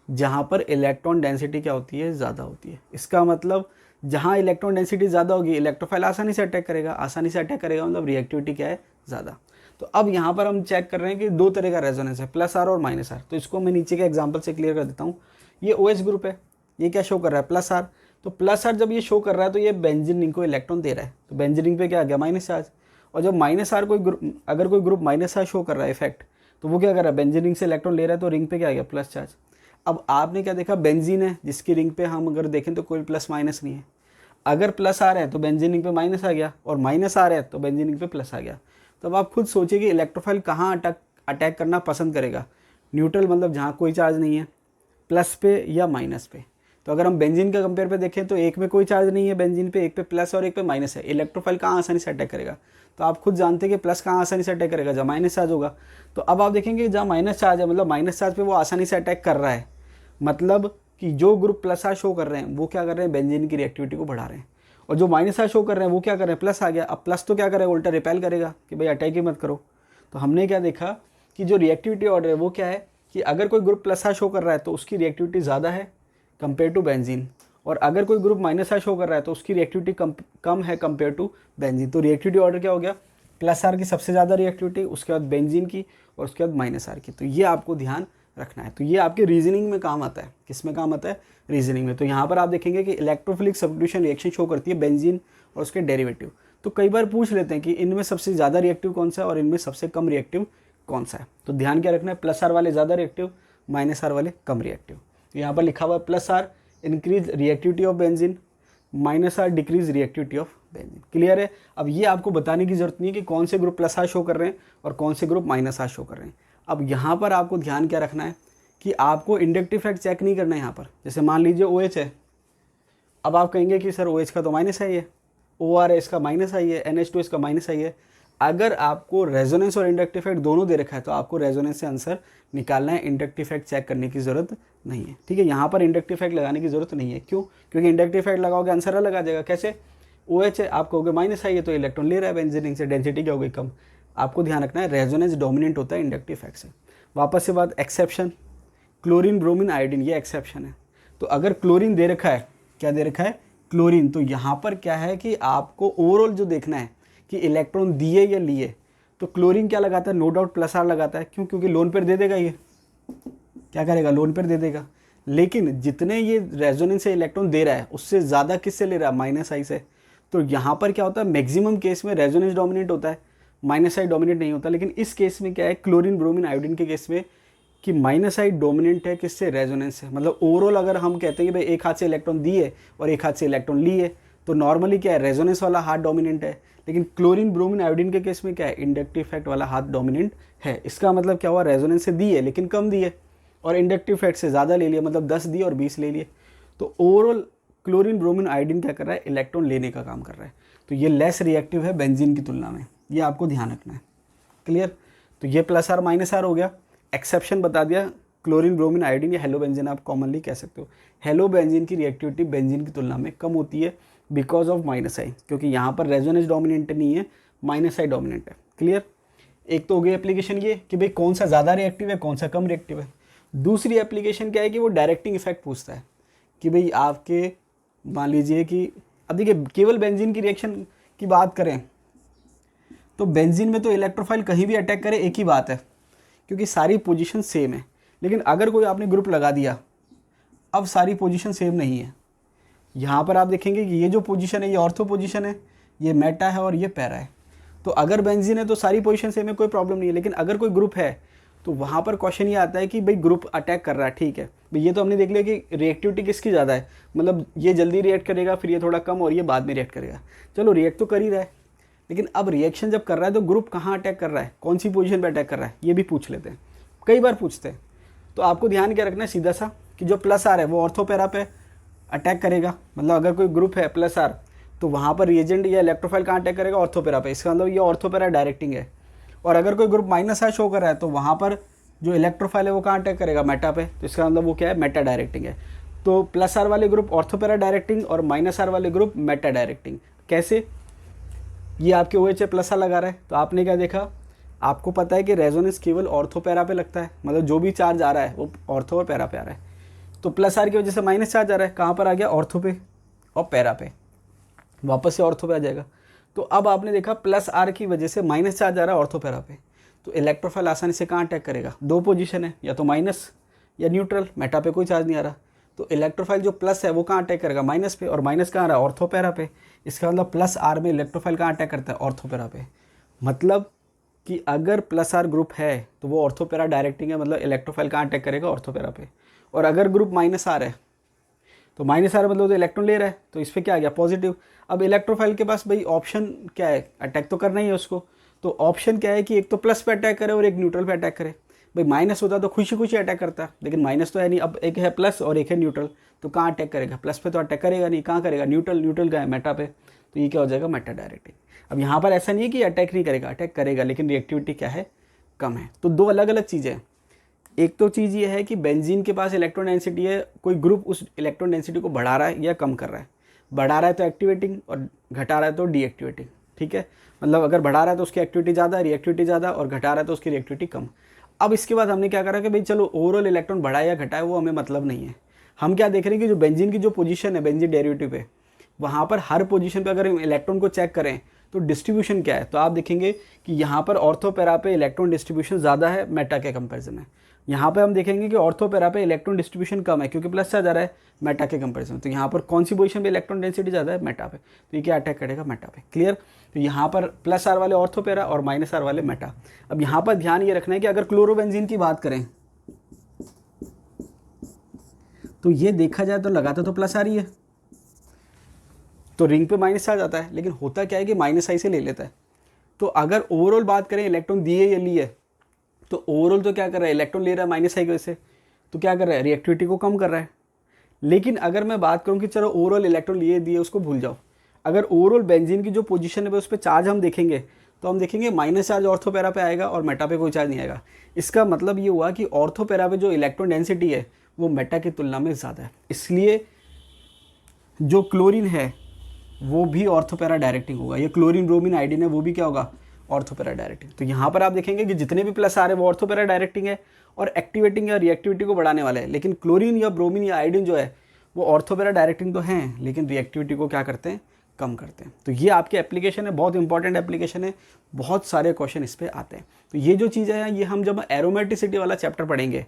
जहाँ पर इलेक्ट्रॉन डेंसिटी क्या होती है, ज़्यादा होती है। इसका मतलब जहाँ इलेक्ट्रॉन डेंसिटी ज़्यादा होगी इलेक्ट्रोफाइल आसानी से अटैक करेगा, आसानी से अटैक करेगा मतलब रिएक्टिविटी क्या है, ज़्यादा। तो अब यहाँ पर हम चेक कर रहे हैं कि दो तरह का रेजोनेंस है, प्लस आर और माइनस आर। तो इसको मैं नीचे के एग्जाम्पल से क्लियर कर देता हूँ। ये OH ग्रुप है, ये क्या शो कर रहा है, प्लस आर। तो प्लस आर जब ये शो कर रहा है तो ये बेंजीन रिंग को इलेक्ट्रॉन दे रहा है, तो बेंजीन रिंग पे क्या आ गया, माइनस चार्ज। और जब माइनस आर कोई ग्रुप, अगर कोई ग्रुप माइनस आर शो कर रहा है इफेक्ट, तो वो क्या कर रहा है, बेंजीन रिंग से इलेक्ट्रॉन ले रहा है, तो रिंग पे क्या आ गया, प्लस चार्ज। अब आपने क्या देखा, बेंजीन है जिसकी रिंग पे हम अगर देखें तो कोई प्लस माइनस नहीं है। अगर प्लस आ रहा है तो बेंजीन रिंग पे माइनस आ गया, और माइनस आ रहा है तो बेंजीन रिंग पे प्लस आ गया। तो अब आप खुद सोचिए कि इलेक्ट्रोफाइल कहाँ अटैक करना पसंद करेगा, न्यूट्रल मतलब जहाँ कोई चार्ज नहीं है, प्लस पे या माइनस पे। तो अगर हम बेंजीन का कंपेयर पे देखें तो एक में कोई चार्ज नहीं है बेंजीन पे, एक पे प्लस और एक पे माइनस है, इलेक्ट्रोफाइल कहाँ आसानी से अटैक करेगा। तो आप खुद जानते हैं कि प्लस कहाँ आसानी से अटैक करेगा, जहाँ माइनस चार्ज होगा। तो अब आप देखेंगे जहाँ माइनस चार्ज है, मतलब माइनस चार्ज पे वो आसानी से अटैक कर रहा है, मतलब कि जो ग्रुप प्लस आर शो कर रहे हैं वो क्या कर रहे हैं, बेंजीन की रिएक्टिविटी को बढ़ा रहे हैं, और जो माइनस आर शो कर रहे हैं वो क्या कर रहे हैं, प्लस आ गया। अब प्लस तो क्या करेगा, उल्टा रिपेल करेगा कि भाई अटैक ही मत करो। तो हमने क्या देखा कि जो रिएक्टिविटी ऑर्डर है वो क्या है कि अगर कोई ग्रुप प्लस आर शो कर रहा है तो उसकी रिएक्टिविटी ज़्यादा है कंपेयर टू बेंजीन, और अगर कोई ग्रुप माइनस आर शो कर रहा है तो उसकी रिएक्टिविटी कम है कंपेयर टू बेंजीन। तो रिएक्टिविटी ऑर्डर क्या हो गया, प्लस आर की सबसे ज़्यादा रिएक्टिविटी, उसके बाद बेंजीन की, और उसके बाद माइनस आर की। तो ये आपको ध्यान रखना है। तो ये आपके रीजनिंग में काम आता है। किस में काम आता है, रीजनिंग में। तो यहाँ पर आप देखेंगे कि इलेक्ट्रोफिलिक सब्स्टिट्यूशन रिएक्शन शो करती है बेंजीन और उसके डेरिवेटिव। तो कई बार पूछ लेते हैं कि इनमें सबसे ज़्यादा रिएक्टिव कौन सा है और इनमें सबसे कम रिएक्टिव कौन सा है। तो ध्यान क्या रखना है, प्लस आर वाले ज़्यादा रिएक्टिव, माइनस आर वाले कम रिएक्टिव। तो यहाँ पर लिखा हुआ है plus R increase reactivity of benzene, minus R decrease reactivity of benzene. Clear है। अब ये आपको बताने की जरूरत नहीं है कि कौन से ग्रुप प्लस आर शो कर रहे हैं और कौन से ग्रुप माइनस आर शो कर रहे हैं। अब यहाँ पर आपको ध्यान क्या रखना है कि आपको इंडक्टिव इफेक्ट चेक नहीं करना है यहाँ पर। जैसे मान लीजिए OH है, अब आप कहेंगे कि सर OH का तो माइनस आई है, OR है इसका माइनस आई है, NH2 इसका माइनस आई है। अगर आपको रेजोनेंस और इंडक्टिव इफेक्ट दोनों दे रखा है तो आपको रेजोनेंस से आंसर निकालना है, इंडक्टिव इफेक्ट चेक करने की जरूरत नहीं है। ठीक है, यहाँ पर इंडक्टिव इफेक्ट लगाने की जरूरत नहीं है। क्यों? क्योंकि इंडक्टिव इफेक्ट लगाओगे आंसर अलग आ जाएगा। कैसे? OH है, आप कहोगे माइनस आई है तो इलेक्ट्रॉन ले रहा है बेंजीन से, डेंसिटी क्या हो गई, कम। आपको ध्यान रखना है रेजोनेंस डोमिनेंट होता है इंडक्टिव इफेक्ट से। वापस से बात, एक्सेप्शन, क्लोरीन, ब्रोमीन, आयोडीन, ये एक्सेप्शन है। तो अगर क्लोरीन दे रखा है, क्या दे रखा है, क्लोरीन, तो यहाँ पर क्या है कि आपको ओवरऑल जो देखना है कि इलेक्ट्रॉन दिए या लिए। तो क्लोरीन क्या लगाता है, नो डाउट प्लस आर लगाता है। क्यों? क्योंकि लोन पेयर दे देगा, ये क्या करेगा, लोन पेयर दे देगा। लेकिन जितने ये रेजोनेंस से इलेक्ट्रॉन दे रहा है उससे ज़्यादा किससे ले रहा है, माइनस आई से। तो यहाँ पर क्या होता है, मैक्सिमम केस में रेजोनेंस डोमिनेट होता है, माइनस आई डोमिनेट नहीं होता। लेकिन इस केस में क्या है, क्लोरीन, ब्रोमीन, आयोडीन के केस में कि माइनस आई डोमिनेंट है किससे, रेजोनेंस से। मतलब ओवरऑल अगर हम कहते हैं कि भाई एक हाथ से इलेक्ट्रॉन दिए और एक हाथ से इलेक्ट्रॉन लिए, तो नॉर्मली क्या है, रेजोनेंस वाला हाथ डोमिनेंट है। लेकिन क्लोरीन, ब्रोमीन, आयोडीन के केस में क्या है, इंडक्टिव इफेक्ट वाला हाथ डोमिनेंट है। इसका मतलब क्या हुआ, रेजोनेंस से दिए लेकिन कम दिए, और इंडक्टिव इफेक्ट से ज़्यादा ले लिया, मतलब 10 दिए और 20 ले लिए। तो ओवरऑल क्लोरीन, ब्रोमीन, आयोडीन क्या कर रहा है, इलेक्ट्रॉन लेने का काम कर रहा है। तो ये लेस रिएक्टिव है बेंजीन की तुलना में, ये आपको ध्यान रखना है। क्लियर? तो ये प्लस आर माइनस आर हो गया। एक्सेप्शन बता दिया, क्लोरीन, ब्रोमीन, आयोडीन या हेलो बेंजीन आप कॉमनली कह सकते हो। हेलो बेंजीन की रिएक्टिविटी बेंजीन की तुलना में कम होती है बिकॉज ऑफ माइनस आई, क्योंकि यहाँ पर रेजोनेंस डोमिनेंट नहीं है, माइनस आई डोमिनेंट है। क्लियर? एक तो हो गई एप्लीकेशन ये कि भाई कौन सा ज़्यादा रिएक्टिव है, कौन सा कम रिएक्टिव है। दूसरी एप्लीकेशन क्या है कि वो डायरेक्टिंग इफेक्ट पूछता है कि भाई आपके, मान लीजिए कि अब देखिए केवल बेंजीन की रिएक्शन की बात करें तो बेंजीन में तो इलेक्ट्रोफाइल कहीं भी अटैक करे एक ही बात है, क्योंकि सारी पोजीशन सेम है। लेकिन अगर कोई आपने ग्रुप लगा दिया, अब सारी पोजीशन सेम नहीं है। यहाँ पर आप देखेंगे कि ये जो पोजीशन है ये ऑर्थो पोजीशन है, ये मेटा है और ये पैरा है। तो अगर बेंजीन है तो सारी पोजीशन सेम है, कोई प्रॉब्लम नहीं है। लेकिन अगर कोई ग्रुप है तो वहाँ पर क्वेश्चन ये आता है कि भाई ग्रुप अटैक कर रहा है, ठीक है भाई, ये तो हमने देख लिया कि रिएक्टिविटी किसकी ज़्यादा है, मतलब ये जल्दी रिएक्ट करेगा, फिर ये थोड़ा कम और ये बाद में रिएक्ट करेगा। चलो रिएक्ट तो कर ही रहा है, लेकिन अब रिएक्शन जब कर रहा है तो ग्रुप कहाँ अटैक कर रहा है, कौन सी पोजीशन पर अटैक कर रहा है, ये भी पूछ लेते हैं, कई बार पूछते हैं। तो आपको ध्यान क्या रखना है, सीधा सा कि जो प्लस आर है वो ऑर्थो पैरा पे अटैक करेगा। मतलब अगर कोई ग्रुप है प्लस आर तो वहाँ पर रिएजेंट या इलेक्ट्रोफाइल कहाँ अटैक करेगा, ऑर्थो पैरा पे। इसका मतलब ये ऑर्थो पैरा डायरेक्टिंग है। और अगर कोई ग्रुप माइनस आर शो कर रहा है तो वहाँ पर जो इलेक्ट्रोफाइल है वो कहाँ अटैक करेगा, मेटा पे। तो इसका मतलब वो क्या है, मेटा डायरेक्टिंग है। तो प्लस आर वाले ग्रुप ऑर्थो पैरा डायरेक्टिंग और माइनस आर वाले ग्रुप मेटा डायरेक्टिंग। कैसे? ये आपके OH प्लस आर लगा रहा है तो आपने क्या देखा, आपको पता है कि रेजोनेंस केवल ऑर्थो पैरा पे लगता है, मतलब जो भी चार्ज आ रहा है वो ऑर्थो और पैरा पे आ रहा है। तो प्लस आर की वजह से माइनस चार्ज आ रहा है, कहाँ पर आ गया, ऑर्थो पे और पैरा पे, वापस से ऑर्थो पे आ जाएगा। तो अब आपने देखा प्लस आर की वजह से माइनस चार्ज आ रहा है ऑर्थो पैरा पे, तो इलेक्ट्रोफाइल आसानी से कहाँ अटैक करेगा, दो पोजीशन है, या तो माइनस या न्यूट्रल। मेटा पे कोई चार्ज नहीं आ रहा, तो इलेक्ट्रोफाइल जो प्लस है वो कहाँ अटैक करेगा, माइनस पे, और माइनस कहाँ आ रहा है, ऑर्थो पैरा पे। इसका मतलब प्लस आर में इलेक्ट्रोफाइल कहाँ अटैक करता है, ऑर्थो पैरा पे। मतलब कि अगर प्लस आर ग्रुप है तो वो ऑर्थो पैरा डायरेक्टिंग है, मतलब इलेक्ट्रोफाइल कहाँ अटैक करेगा, ऑर्थो पैरा पे। और अगर ग्रुप माइनस आर है तो माइनस आर मतलब तो इलेक्ट्रॉन ले रहा है, तो इस पर क्या आ गया, पॉजिटिव। अब इलेक्ट्रोफाइल के पास भाई ऑप्शन क्या है, अटैक तो करना ही है उसको। तो ऑप्शन क्या है कि एक तो प्लस पे अटैक करे और एक न्यूट्रल पे अटैक करे। भाई माइनस होता तो खुशी खुशी अटैक करता, लेकिन माइनस तो है नहीं। अब एक है प्लस और एक है न्यूट्रल, तो कहाँ अटैक करेगा, प्लस पे तो अटैक करेगा नहीं, कहाँ करेगा, न्यूट्रल। न्यूट्रल का है मेटा पे, तो ये क्या हो जाएगा, मेटा डायरेक्टिंग। अब यहाँ पर ऐसा नहीं है कि अटैक नहीं करेगा, अटैक करेगा, लेकिन रिएक्टिविटी क्या है, कम है। तो दो अलग अलग चीज़ें हैं। एक तो चीज़ ये है कि बेंजीन के पास इलेक्ट्रॉन डेंसिटी है, कोई ग्रुप उस इलेक्ट्रॉन डेंसिटी को बढ़ा रहा है या कम कर रहा है। बढ़ा रहा है तो एक्टिवेटिंग और घटा रहा है तो डीएक्टिवेटिंग। ठीक है, मतलब अगर बढ़ा रहा है तो उसकी एक्टिविटी ज़्यादा, रिएक्टिविटी ज़्यादा, और घटा रहा है तो उसकी रिएक्टिविटी कम। अब इसके बाद हमने क्या करा कि भाई चलो ओवरऑल इलेक्ट्रॉन बढ़ाए या घटाए वो हमें मतलब नहीं है, हम क्या देख रहे हैं कि जो बेंजीन की जो पोजीशन है बेंजीन डेरिवेटिव पे, वहाँ पर हर पोजीशन पे अगर हम इलेक्ट्रॉन को चेक करें तो डिस्ट्रीब्यूशन क्या है, तो आप देखेंगे कि यहाँ पर ऑर्थो पैरा पे इलेक्ट्रॉन डिस्ट्रीब्यूशन ज़्यादा है मेटा के कंपेरिजन में। यहाँ पे हम देखेंगे कि ऑर्थो पैरा पे इलेक्ट्रॉन डिस्ट्रीब्यूशन कम है क्योंकि प्लस चार्ज आ रहा है मेटा के कंपेरिजन। तो यहाँ पर कौन सी पोजीशन पे इलेक्ट्रॉन डेंसिटी ज़्यादा है, मेटा पे, तो ये क्या अटैक करेगा, मेटा पे। क्लियर। तो यहाँ पर प्लस आर वाले ऑर्थो पैरा और माइनस आर वाले मेटा। अब यहाँ पर ध्यान ये रखना है कि अगर क्लोरोबेंजीन की बात करें तो ये देखा जाए तो लगाता तो प्लस आ रही है, तो रिंग पे माइनस आ जाता है, लेकिन होता क्या है कि माइनस आई से ले लेता है। तो अगर ओवरऑल बात करें इलेक्ट्रॉन दिए या लिए, तो ओवरऑल तो क्या कर रहा है, इलेक्ट्रॉन ले रहा है माइनस आई की वजह से, तो क्या कर रहा है, रिएक्टिविटी को कम कर रहा है। लेकिन अगर मैं बात करूं कि चलो ओवरऑल इलेक्ट्रॉन लिए दिए उसको भूल जाओ, अगर ओवरऑल बेंजीन की जो पोजीशन है उस पर चार्ज हम देखेंगे तो हम देखेंगे माइनस चार्ज ऑर्थो पैरा पे आएगा और मेटा पे कोई चार्ज नहीं आएगा। इसका मतलब ये हुआ कि ऑर्थो पैरा पे जो इलेक्ट्रॉन डेंसिटी है वो मेटा की तुलना में ज़्यादा है, इसलिए जो क्लोरीन है वो भी ऑर्थो पैरा डायरेक्टिंग होगा। ये क्लोरीन ब्रोमीन आयोडीन है वो भी क्या होगा, ऑर्थो पैरा डायरेक्टिंग। तो यहाँ पर आप देखेंगे कि जितने भी प्लस आ रहे हैं वो ऑर्थो पैरा डायरेक्टिंग है और एक्टिवेटिंग या रिएक्टिविटी को बढ़ाने वाला है। लेकिन क्लोरीन या ब्रोमीन या आयोडीन जो है वो ऑर्थो पैरा डायरेक्टिंग तो हैं लेकिन रिएक्टिविटी को क्या करते हैं, कम करते हैं। तो ये आपकी एप्लीकेशन है, बहुत इंपॉर्टेंट एप्लीकेशन है, बहुत सारे क्वेश्चन इस पर आते हैं। तो ये जो चीज़ें हैं ये हम जब एरोमेटिसिटी वाला चैप्टर पढ़ेंगे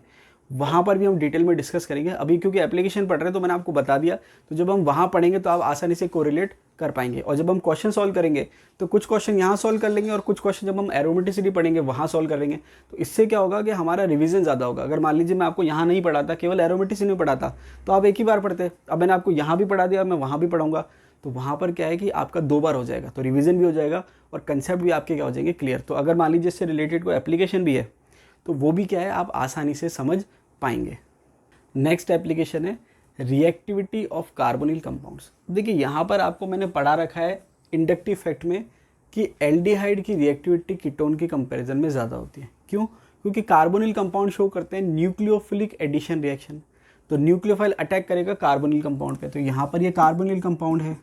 वहाँ पर भी हम डिटेल में डिस्कस करेंगे। अभी क्योंकि एप्लीकेशन पढ़ रहे हैं तो मैंने आपको बता दिया, तो जब हम वहाँ पढ़ेंगे तो आप आसानी से कोरिलेट कर पाएंगे। और जब हम क्वेश्चन सॉल्व करेंगे तो कुछ क्वेश्चन यहाँ सॉल्व कर लेंगे और कुछ क्वेश्चन जब हम एरोमेटिसिटी पढ़ेंगे वहाँ सॉल्व कर लेंगे। तो इससे क्या होगा कि हमारा रिवीजन ज़्यादा होगा। अगर मान लीजिए मैं आपको यहाँ नहीं पढ़ाता, केवल एरोमेटिसिटी में पढ़ाता, तो आप एक ही बार पढ़ते। अब मैंने आपको यहाँ भी पढ़ा दिया, मैं वहाँ भी पढ़ाऊँगा, तो वहाँ पर क्या है कि आपका 2 बार हो जाएगा, तो रिवीजन भी हो जाएगा और कंसेप्ट भी आपके क्या हो जाएंगे, क्लियर। तो अगर मान लीजिए इससे रिलेटेड कोई एप्लीकेशन भी है तो वो भी क्या है, आप आसानी से समझ पाएंगे। नेक्स्ट एप्लीकेशन है रिएक्टिविटी ऑफ कार्बोनिल कंपाउंड्स। देखिए यहाँ पर आपको मैंने पढ़ा रखा है इंडक्टिव फैक्ट में कि एल्डिहाइड की रिएक्टिविटी कीटोन के कंपैरिजन में ज़्यादा होती है। क्यों? क्योंकि कार्बोनिल कंपाउंड शो करते हैं न्यूक्लियोफिलिक एडिशन रिएक्शन, तो न्यूक्लियोफाइल अटैक करेगा कार्बोनिल कंपाउंड पे। तो यहाँ पर ये कार्बोनिल कंपाउंड है,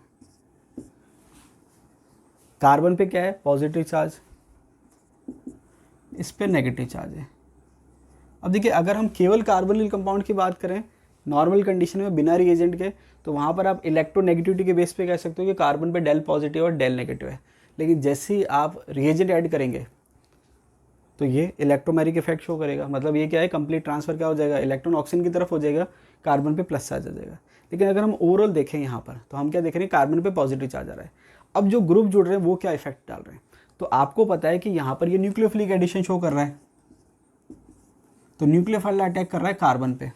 कार्बन पे क्या है, पॉजिटिव चार्ज, इस पे नेगेटिव चार्ज है। अब देखिए अगर हम केवल कार्बोनिल कंपाउंड की बात करें नॉर्मल कंडीशन में बिना रिएजेंट के, तो वहाँ पर आप इलेक्ट्रोनेगेटिविटी के बेस पे कह सकते हो कि कार्बन पे डेल पॉजिटिव और डेल नेगेटिव है। लेकिन जैसे ही आप रिएजेंट ऐड करेंगे तो ये इलेक्ट्रोमेरिक इफेक्ट शो करेगा। मतलब ये क्या है, कंप्लीट ट्रांसफर क्या हो जाएगा, इलेक्ट्रॉन ऑक्सीजन की तरफ हो जाएगा, कार्बन पे प्लस चार्ज आ जाएगा। लेकिन अगर हम ओवरऑल देखें यहाँ पर तो हम क्या देख रहे हैं, कार्बन पे पॉजिटिव चार्ज आ रहा है। अब जो ग्रुप जुड़ रहे हैं वो क्या इफेक्ट डाल रहे हैं, तो आपको पता है कि यहाँ पर ये न्यूक्लियोफिलिक एडिशन शो कर रहा है, तो न्यूक्लियोफाइल अटैक कर रहा है कार्बन पे,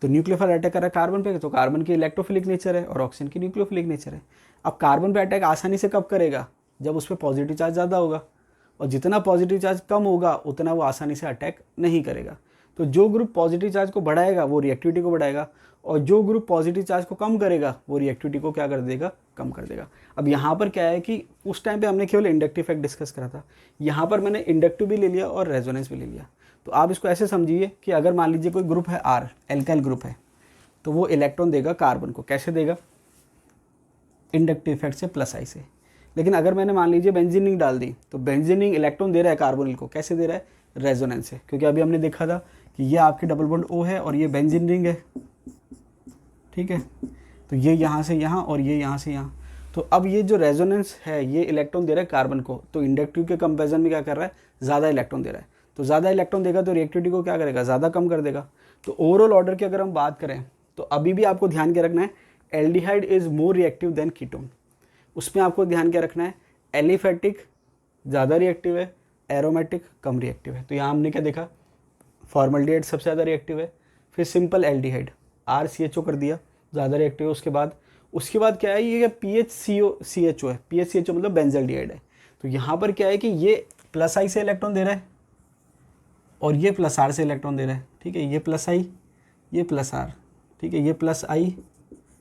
तो न्यूक्लियोफाइल अटैक कर रहा है कार्बन पे, तो कार्बन की इलेक्ट्रोफिलिक नेचर है और ऑक्सीजन की न्यूक्लियोफिलिक नेचर है। अब कार्बन पे अटैक आसानी से कब करेगा, जब उस पर पॉजिटिव चार्ज ज़्यादा होगा, और जितना पॉजिटिव चार्ज कम होगा उतना वो आसानी से अटैक नहीं करेगा। तो जो ग्रुप पॉजिटिव चार्ज को बढ़ाएगा वो रिएक्टिविटी को बढ़ाएगा, और जो ग्रुप पॉजिटिव चार्ज को कम करेगा वो रिएक्टिविटी को क्या कर देगा, कम कर देगा। अब यहाँ पर क्या है कि उस टाइम पे हमने केवल इंडक्टिव इफेक्ट डिस्कस करा था, यहाँ पर मैंने इंडक्टिव भी ले लिया और रेजोनेंस भी ले लिया। तो आप इसको ऐसे समझिए कि अगर मान लीजिए कोई ग्रुप है आर, एल्काइल ग्रुप है, तो वो इलेक्ट्रॉन देगा कार्बन को, कैसे देगा, इंडक्टिव इफेक्ट से प्लस आई से। लेकिन अगर मैंने मान लीजिए बेंजीन रिंग डाल दी, तो बेंजीन रिंग इलेक्ट्रॉन दे रहा है कार्बोनिल को, कैसे दे रहा है, रेजोनेंस से। क्योंकि अभी हमने देखा था कि ये आपकी डबल बॉन्ड O है और ये बेंजीन रिंग है, ठीक है। तो ये यहाँ से यहाँ और ये यहाँ से यहाँ, तो अब ये जो रेजोनेंस है ये इलेक्ट्रॉन दे रहा है कार्बन को, तो इंडक्टिव के कंपेरिजन में क्या कर रहा है, ज़्यादा इलेक्ट्रॉन दे रहा है। तो ज़्यादा इलेक्ट्रॉन देगा तो रिएक्टिविटी को क्या करेगा, ज़्यादा कम कर देगा। तो ओवरऑल ऑर्डर की अगर हम बात करें तो अभी भी आपको ध्यान क्या रखना है, aldehyde is more reactive than ketone. उसमें आपको ध्यान क्या रखना है, एलिफेटिक ज़्यादा रिएक्टिव है, एरोमेटिक कम रिएक्टिव है। तो यहाँ हमने क्या देखा, फॉर्मल्डिहाइड सबसे ज़्यादा रिएक्टिव है, फिर सिंपल एल्डिहाइड RCHO कर दिया, ज़्यादा रिएक्टिव है। उसके बाद क्या है, ये PHCO है, PHCHO मतलब बेंजल्डिहाइड है। तो यहाँ पर क्या है कि ये प्लस आई से इलेक्ट्रॉन दे रहा है और ये प्लस आर से इलेक्ट्रॉन दे रहा है, ठीक है। ये प्लस आई, ये प्लस आर, ठीक है। ये प्लस आई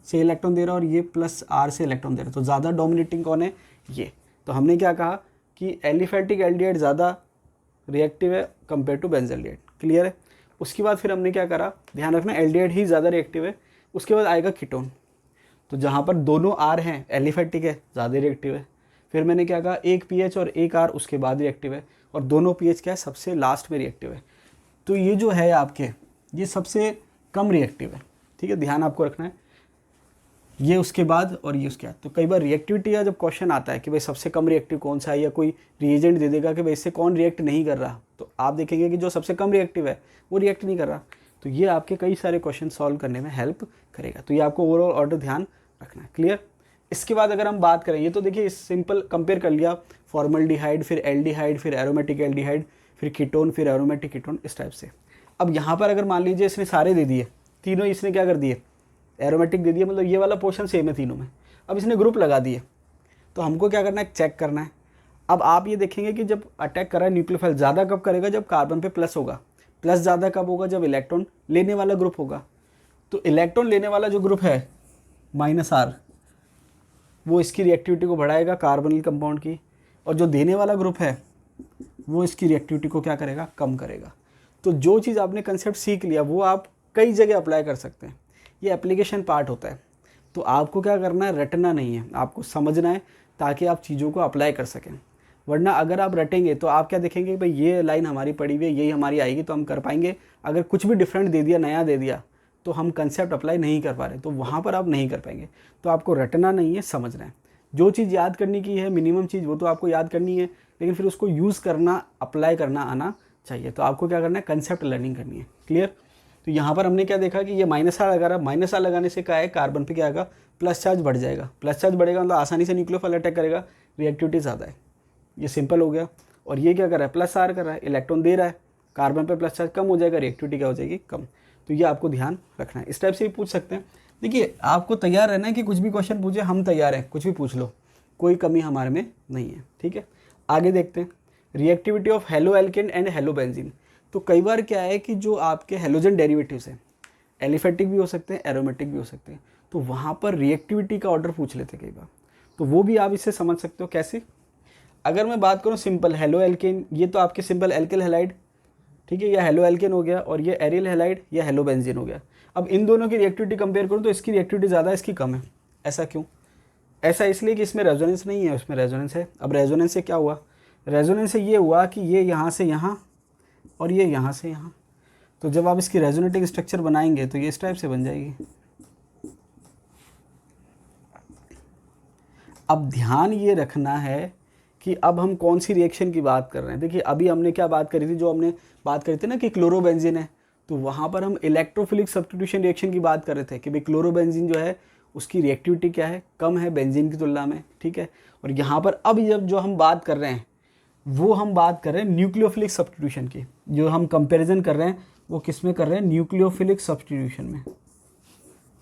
से इलेक्ट्रॉन दे रहा है और ये प्लस आर से इलेक्ट्रॉन दे रहा है। तो ज़्यादा डोमिनेटिंग कौन है, ये। तो हमने क्या कहा कि एलिफेटिक एल्डिहाइड ज़्यादा रिएक्टिव है कंपेयर टू बेंजल्डिहाइड, क्लियर है। उसके बाद फिर हमने क्या करा, ध्यान रखना एल्डिहाइड ही ज़्यादा रिएक्टिव है। उसके बाद आएगा कीटोन, तो जहाँ पर दोनों आर हैं, एलिफेटिक है, ज़्यादा रिएक्टिव है। फिर मैंने क्या कहा, एक पीएच और एक आर उसके बाद रिएक्टिव है, और दोनों पीएच क्या है, सबसे लास्ट में रिएक्टिव है। तो ये जो है आपके, ये सबसे कम रिएक्टिव है, ठीक है, ध्यान आपको रखना है। ये उसके बाद और ये उसके बाद। तो कई बार रिएक्टिविटी का जब क्वेश्चन आता है कि भाई सबसे कम रिएक्टिव कौन सा है, या कोई रिएजेंट दे देगा कि भाई इससे कौन रिएक्ट नहीं कर रहा, तो आप देखेंगे कि जो सबसे कम रिएक्टिव है वो रिएक्ट नहीं कर रहा। तो ये आपके कई सारे क्वेश्चन सॉल्व करने में हेल्प करेगा। तो ये आपको ओवरऑल ऑर्डर ध्यान रखना है। क्लियर। इसके बाद अगर हम बात करें, ये तो देखिए सिंपल कंपेयर कर लिया, फॉर्मल्डिहाइड, फिर एल्डिहाइड, फिर एरोमेटिक एल्डिहाइड, फिर कीटोन, फिर एरोमेटिक कीटोन, इस टाइप से। अब यहाँ पर अगर मान लीजिए इसने सारे दे दिए, तीनों इसने क्या कर दिए, एरोमेटिक दे दिए, मतलब ये वाला पोर्शन सेम है तीनों में। अब इसने ग्रुप लगा दिए, तो हमको क्या करना है, चेक करना है। अब आप ये देखेंगे कि जब अटैक कर रहा है न्यूक्लियोफाइल, ज़्यादा कब करेगा, जब कार्बन पे प्लस होगा। प्लस ज़्यादा कब होगा, जब इलेक्ट्रॉन लेने वाला ग्रुप होगा। तो इलेक्ट्रॉन लेने वाला जो ग्रुप है -R, वो इसकी रिएक्टिविटी को बढ़ाएगा कार्बोनिल कंपाउंड की, और जो देने वाला ग्रुप है वो इसकी रिएक्टिविटी को क्या करेगा, कम करेगा। तो जो चीज़ आपने कंसेप्ट सीख लिया वो आप कई जगह अप्लाई कर सकते हैं। ये एप्लीकेशन पार्ट होता है। तो आपको क्या करना है, रटना नहीं है, आपको समझना है ताकि आप चीज़ों को अप्लाई कर सकें। वरना अगर आप रटेंगे तो आप क्या देखेंगे, भाई ये लाइन हमारी पड़ी हुई है, यही हमारी आएगी तो हम कर पाएंगे। अगर कुछ भी डिफरेंट दे दिया, नया दे दिया, तो हम कंसेप्ट अप्लाई नहीं कर पा रहे, तो वहाँ पर आप नहीं कर पाएंगे। तो आपको रटना नहीं है, समझना है। जो चीज़ याद करने की है, मिनिमम चीज़, वो तो आपको याद करनी है, लेकिन फिर उसको यूज़ करना, अप्लाई करना आना चाहिए। तो आपको क्या करना है, कंसेप्ट लर्निंग करनी है। क्लियर। तो यहाँ पर हमने क्या देखा कि ये -R लगा रहा है, -R लगाने से क्या है, कार्बन पे क्या आएगा, प्लस चार्ज बढ़ जाएगा। प्लस चार्ज बढ़ेगा मतलब आसानी से न्यूक्लियोफाइल अटैक करेगा, रिएक्टिविटी ज़्यादा है। ये सिंपल हो गया। और ये क्या कर रहा है, +R कर रहा है, इलेक्ट्रॉन दे रहा है, कार्बन पे प्लस चार्ज कम हो जाएगा, रिएक्टिविटी क्या हो जाएगी, कम। तो ये आपको ध्यान रखना है। इस टाइप से भी पूछ सकते हैं। देखिए आपको तैयार रहना है कि कुछ भी क्वेश्चन पूछे, हम तैयार हैं, कुछ भी पूछ लो, कोई कमी हमारे में नहीं है। ठीक है, आगे देखते हैं। Reactivity of halo alkane and hello benzene. तो कई बार क्या है कि जो आपके हेलोजन डेरिवेटिव्स हैं, एलिफेटिक भी हो सकते हैं, एरोमेटिक भी हो सकते हैं, तो वहाँ पर रिएक्टिविटी का ऑर्डर पूछ लेते हैं कई बार। तो वो भी आप इससे समझ सकते हो। कैसे, अगर मैं बात करूँ सिंपल हेलो एल्केन, ये तो आपके सिंपल एल्किल हैलाइड, ठीक है, या हेलो एल्केन हो गया, और ये एरिल हैलाइड या हेलो बेंजीन हो गया। अब इन दोनों की रिएक्टिविटी कंपेयर करूँ तो इसकी रिएक्टिविटी ज़्यादा है, इसकी कम है। ऐसा क्यों? ऐसा इसलिए कि इसमें रेजोनेंस नहीं है, उसमें रेजोनेंस है। अब रेजोनेंस से क्या हुआ, रेजोनेंस से ये हुआ कि ये यहाँ से यहाँ और ये यहाँ से यहाँ। तो जब आप इसकी रेजोनेटिंग स्ट्रक्चर बनाएंगे तो ये इस टाइप से बन जाएगी। अब ध्यान ये रखना है कि अब हम कौन सी रिएक्शन की बात कर रहे हैं। देखिए अभी हमने क्या बात करी थी, जो हमने बात करी थी ना कि क्लोरोबेंजीन है, तो वहाँ पर हम इलेक्ट्रोफिलिक सब्स्टिट्यूशन रिएक्शन की बात कर रहे थे कि भाई क्लोरोबेंजीन जो है उसकी रिएक्टिविटी क्या है, कम है बेंजीन की तुलना में। ठीक है, और यहाँ पर अब जब जो हम बात कर रहे हैं वो हम बात कर रहे हैं न्यूक्लियोफिलिक सब्स्टिट्यूशन की। जो हम कंपैरिजन कर रहे हैं वो किस में कर रहे हैं, न्यूक्लियोफिलिक सब्स्टिट्यूशन में।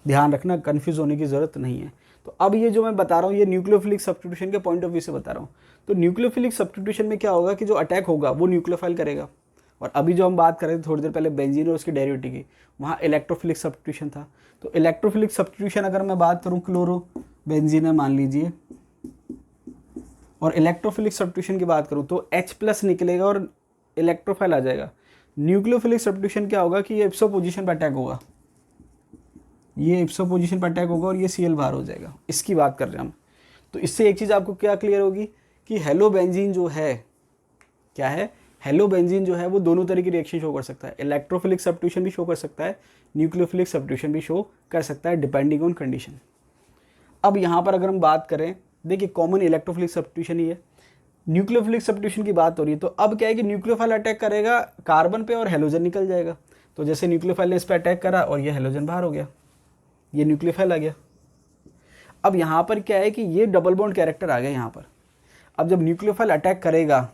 ध्यान रखना, कन्फ्यूज होने की ज़रूरत नहीं है। तो अब ये जो मैं बता रहा हूँ ये न्यूक्लियोफिलिक सब्स्टिट्यूशन के पॉइंट ऑफ व्यू से बता रहा हूँ। तो न्यूक्लियोफिलिक सब्स्टिट्यूशन में क्या होगा कि जो अटैक होगा वो न्यूक्लियोफाइल करेगा। और अभी जो हम बात कर रहे थे थोड़ी देर पहले बेंजीन और उसकी डेरिवेटिव की, वहाँ इलेक्ट्रोफिलिक सब्स्टिट्यूशन था। तो इलेक्ट्रोफिलिक सब्स्टिट्यूशन अगर मैं बात करूँ, क्लोरो बेंजीन है मान लीजिए, और इलेक्ट्रोफिलिक सब्स्टिट्यूशन की बात करूँ तो H+ निकलेगा और इलेक्ट्रोफाइल आ जाएगा। न्यूक्लियोफिलिक सब्स्टिट्यूशन क्या होगा कि ये इप्सो पोजीशन पर अटैक होगा, ये इप्सो पोजीशन पर अटैक होगा और ये Cl बाहर हो जाएगा। इसकी बात कर रहे हैं हम। तो इससे एक चीज़ आपको क्या क्लियर होगी कि हेलो बेंजीन जो है क्या है, हेलो बेंजीन जो है वो दोनों तरह की रिएक्शन शो कर सकता है। इलेक्ट्रोफिलिक सब्स्टिट्यूशन भी शो कर सकता है, न्यूक्लियोफिलिक सब्स्टिट्यूशन भी शो कर सकता है, डिपेंडिंग ऑन कंडीशन। अब यहाँ पर अगर हम बात करें, देखिए कॉमन इलेक्ट्रोफिलिक सब्स्टिट्यूशन ही है, न्यूक्लियोफिलिक सब्स्टिट्यूशन की बात हो रही है। तो अब क्या है कि न्यूक्लियोफाइल अटैक करेगा कार्बन पे और हेलोजन निकल जाएगा। तो जैसे न्यूक्लियोफाइल ने इस पर अटैक करा और ये हेलोजन बाहर हो गया, ये न्यूक्लियोफाइल आ गया। अब यहाँ पर क्या है कि ये डबल बॉन्ड कैरेक्टर आ गया यहाँ पर। अब जब न्यूक्लियोफाइल अटैक करेगा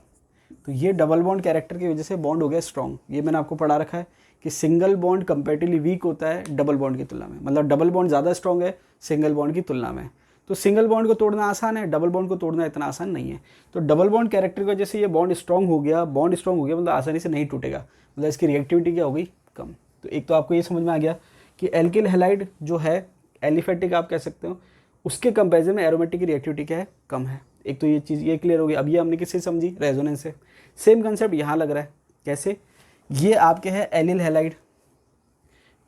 तो ये डबल बॉन्ड कैरेक्टर की वजह से बॉन्ड हो गया स्ट्रॉन्ग। ये मैंने आपको पढ़ा रखा है कि सिंगल बॉन्ड कंपेरेटिवली वीक होता है डबल बॉन्ड की तुलना में, मतलब डबल बॉन्ड ज़्यादा स्ट्रॉन्ग है सिंगल बॉन्ड की तुलना में। तो सिंगल बॉन्ड को तोड़ना आसान है, डबल बॉन्ड को तोड़ना इतना आसान नहीं है। तो डबल बॉन्ड कैरेक्टर की वजह से ये बॉन्ड स्ट्रॉन्ग हो गया, बॉन्ड स्ट्रॉन्ग हो गया मतलब आसानी से नहीं टूटेगा, मतलब इसकी रिएक्टिविटी क्या हो गई, कम। तो एक तो आपको ये समझ में आ गया कि एल्किल हैलाइड जो है, एलिफेटिक आप कह सकते हो, उसके कंपेरिजन में एरोमेटिक की रिएक्टिविटी क्या है, कम है। एक तो ये चीज़ ये क्लियर हो गई। अब ये हमने किससे समझी, रेजोनेंस से। सेम कंसेप्ट यहाँ लग रहा है। कैसे, ये आपके है एलिल हैलाइड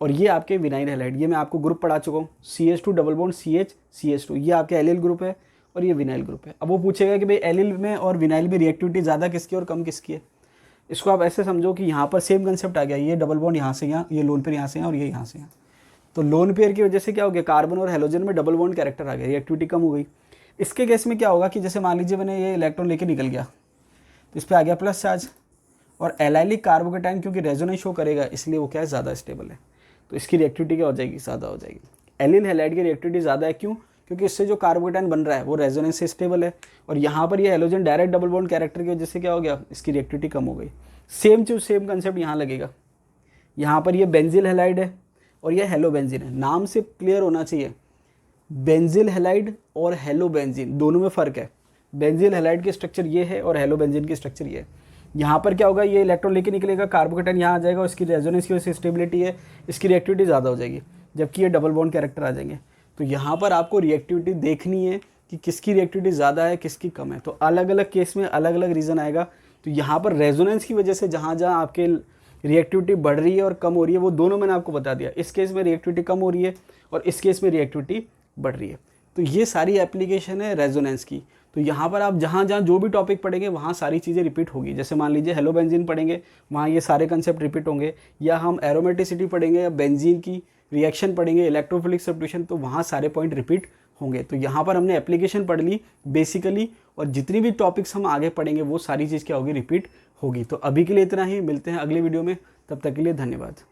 और ये आपके विनाइल हैलाइड। ये मैं आपको ग्रुप पढ़ा चुका हूँ, CH2 डबल बॉन्ड CH2। ये आपके एलिल ग्रुप है और ये विनाइल ग्रुप है। अब वो पूछेगा कि भाई एलिल में और विनाइल में रिएक्टिविटी ज़्यादा किसकी और कम किसकी है। इसको आप ऐसे समझो कि यहाँ पर सेम कंसेप्ट आ गया, ये डबल बॉन्ड यहाँ से यहाँ, ये लोन पेयर यहाँ से यहाँ और ये यहाँ से यहाँ। तो लोन पेयर की वजह से क्या हो गया, कार्बन और हेलोजन में डबल बॉन्ड कैरेक्टर आ गया, रिएक्टिविटी कम हो गई। इसके केस में क्या होगा कि जैसे मान लीजिए मैंने ये इलेक्ट्रॉन लेके निकल गया, तो इस पर आ गया प्लस चार्ज, और एलाइलिक कार्बोकेटाइन क्योंकि रेजोनेंस शो करेगा इसलिए वो क्या है, ज़्यादा स्टेबल है, तो इसकी रिएक्टिविटी क्या हो जाएगी, ज़्यादा हो जाएगी। एलिल हैलाइड की रिएक्टिविटी ज़्यादा है, क्यों, क्योंकि इससे जो कार्बोकेटाइन बन रहा है वो रेजोनेंस से स्टेबल है, और यहाँ पर ये halogen direct double bond character की वजह से क्या हो गया, इसकी रिएक्टिविटी कम हो गई। सेम चीज सेम कंसेप्ट यहाँ लगेगा। यहाँ पर ये बेंजिल हैलाइड है और ये हेलो बेंजीन है, नाम से क्लियर होना चाहिए, बेंजिल हैलाइड और हेलो बेंजीन दोनों में फ़र्क है। बेंजिल हैलाइड की स्ट्रक्चर ये है और हेलो बेंजीन की स्ट्रक्चर ये है। यहाँ पर क्या होगा, ये इलेक्ट्रॉन लेके निकलेगा, कार्बोकेटाइन यहाँ आ जाएगा, इसकी रेजोनेंस की वजह से स्टेबिलिटी है, इसकी रिएक्टिविटी ज़्यादा हो जाएगी, जबकि ये डबल बॉन्ड कैरेक्टर आ जाएंगे। तो यहाँ पर आपको रिएक्टिविटी देखनी है कि किसकी रिएक्टिविटी ज़्यादा है किसकी कम है, तो अलग अलग केस में अलग अलग रीज़न आएगा। तो यहाँ पर रेजोनेंस की वजह से जहाँ जहाँ आपके रिएक्टिविटी बढ़ रही है और कम हो रही है वो दोनों मैंने आपको बता दिया। इस केस में रिएक्टिविटी कम हो रही है और इस केस में रिएक्टिविटी बढ़ रही है। तो ये सारी एप्लीकेशन है रेजोनेंस की। तो यहाँ पर आप जहाँ जहाँ जो भी टॉपिक पढ़ेंगे वहाँ सारी चीज़ें रिपीट होगी। जैसे मान लीजिए हेलो बेंजीन पढ़ेंगे, वहाँ ये सारे कंसेप्ट रिपीट होंगे, या हम एरोमेटिसिटी पढ़ेंगे या बेंजीन की रिएक्शन पढ़ेंगे, इलेक्ट्रोफिलिक सब्स्टिट्यूशन, तो वहाँ सारे पॉइंट रिपीट होंगे। तो यहाँ पर हमने एप्लीकेशन पढ़ ली बेसिकली, और जितनी भी टॉपिक्स हम आगे पढ़ेंगे वो सारी चीज़ क्या होगी, रिपीट होगी। तो अभी के लिए इतना ही, मिलते हैं अगले वीडियो में, तब तक के लिए धन्यवाद।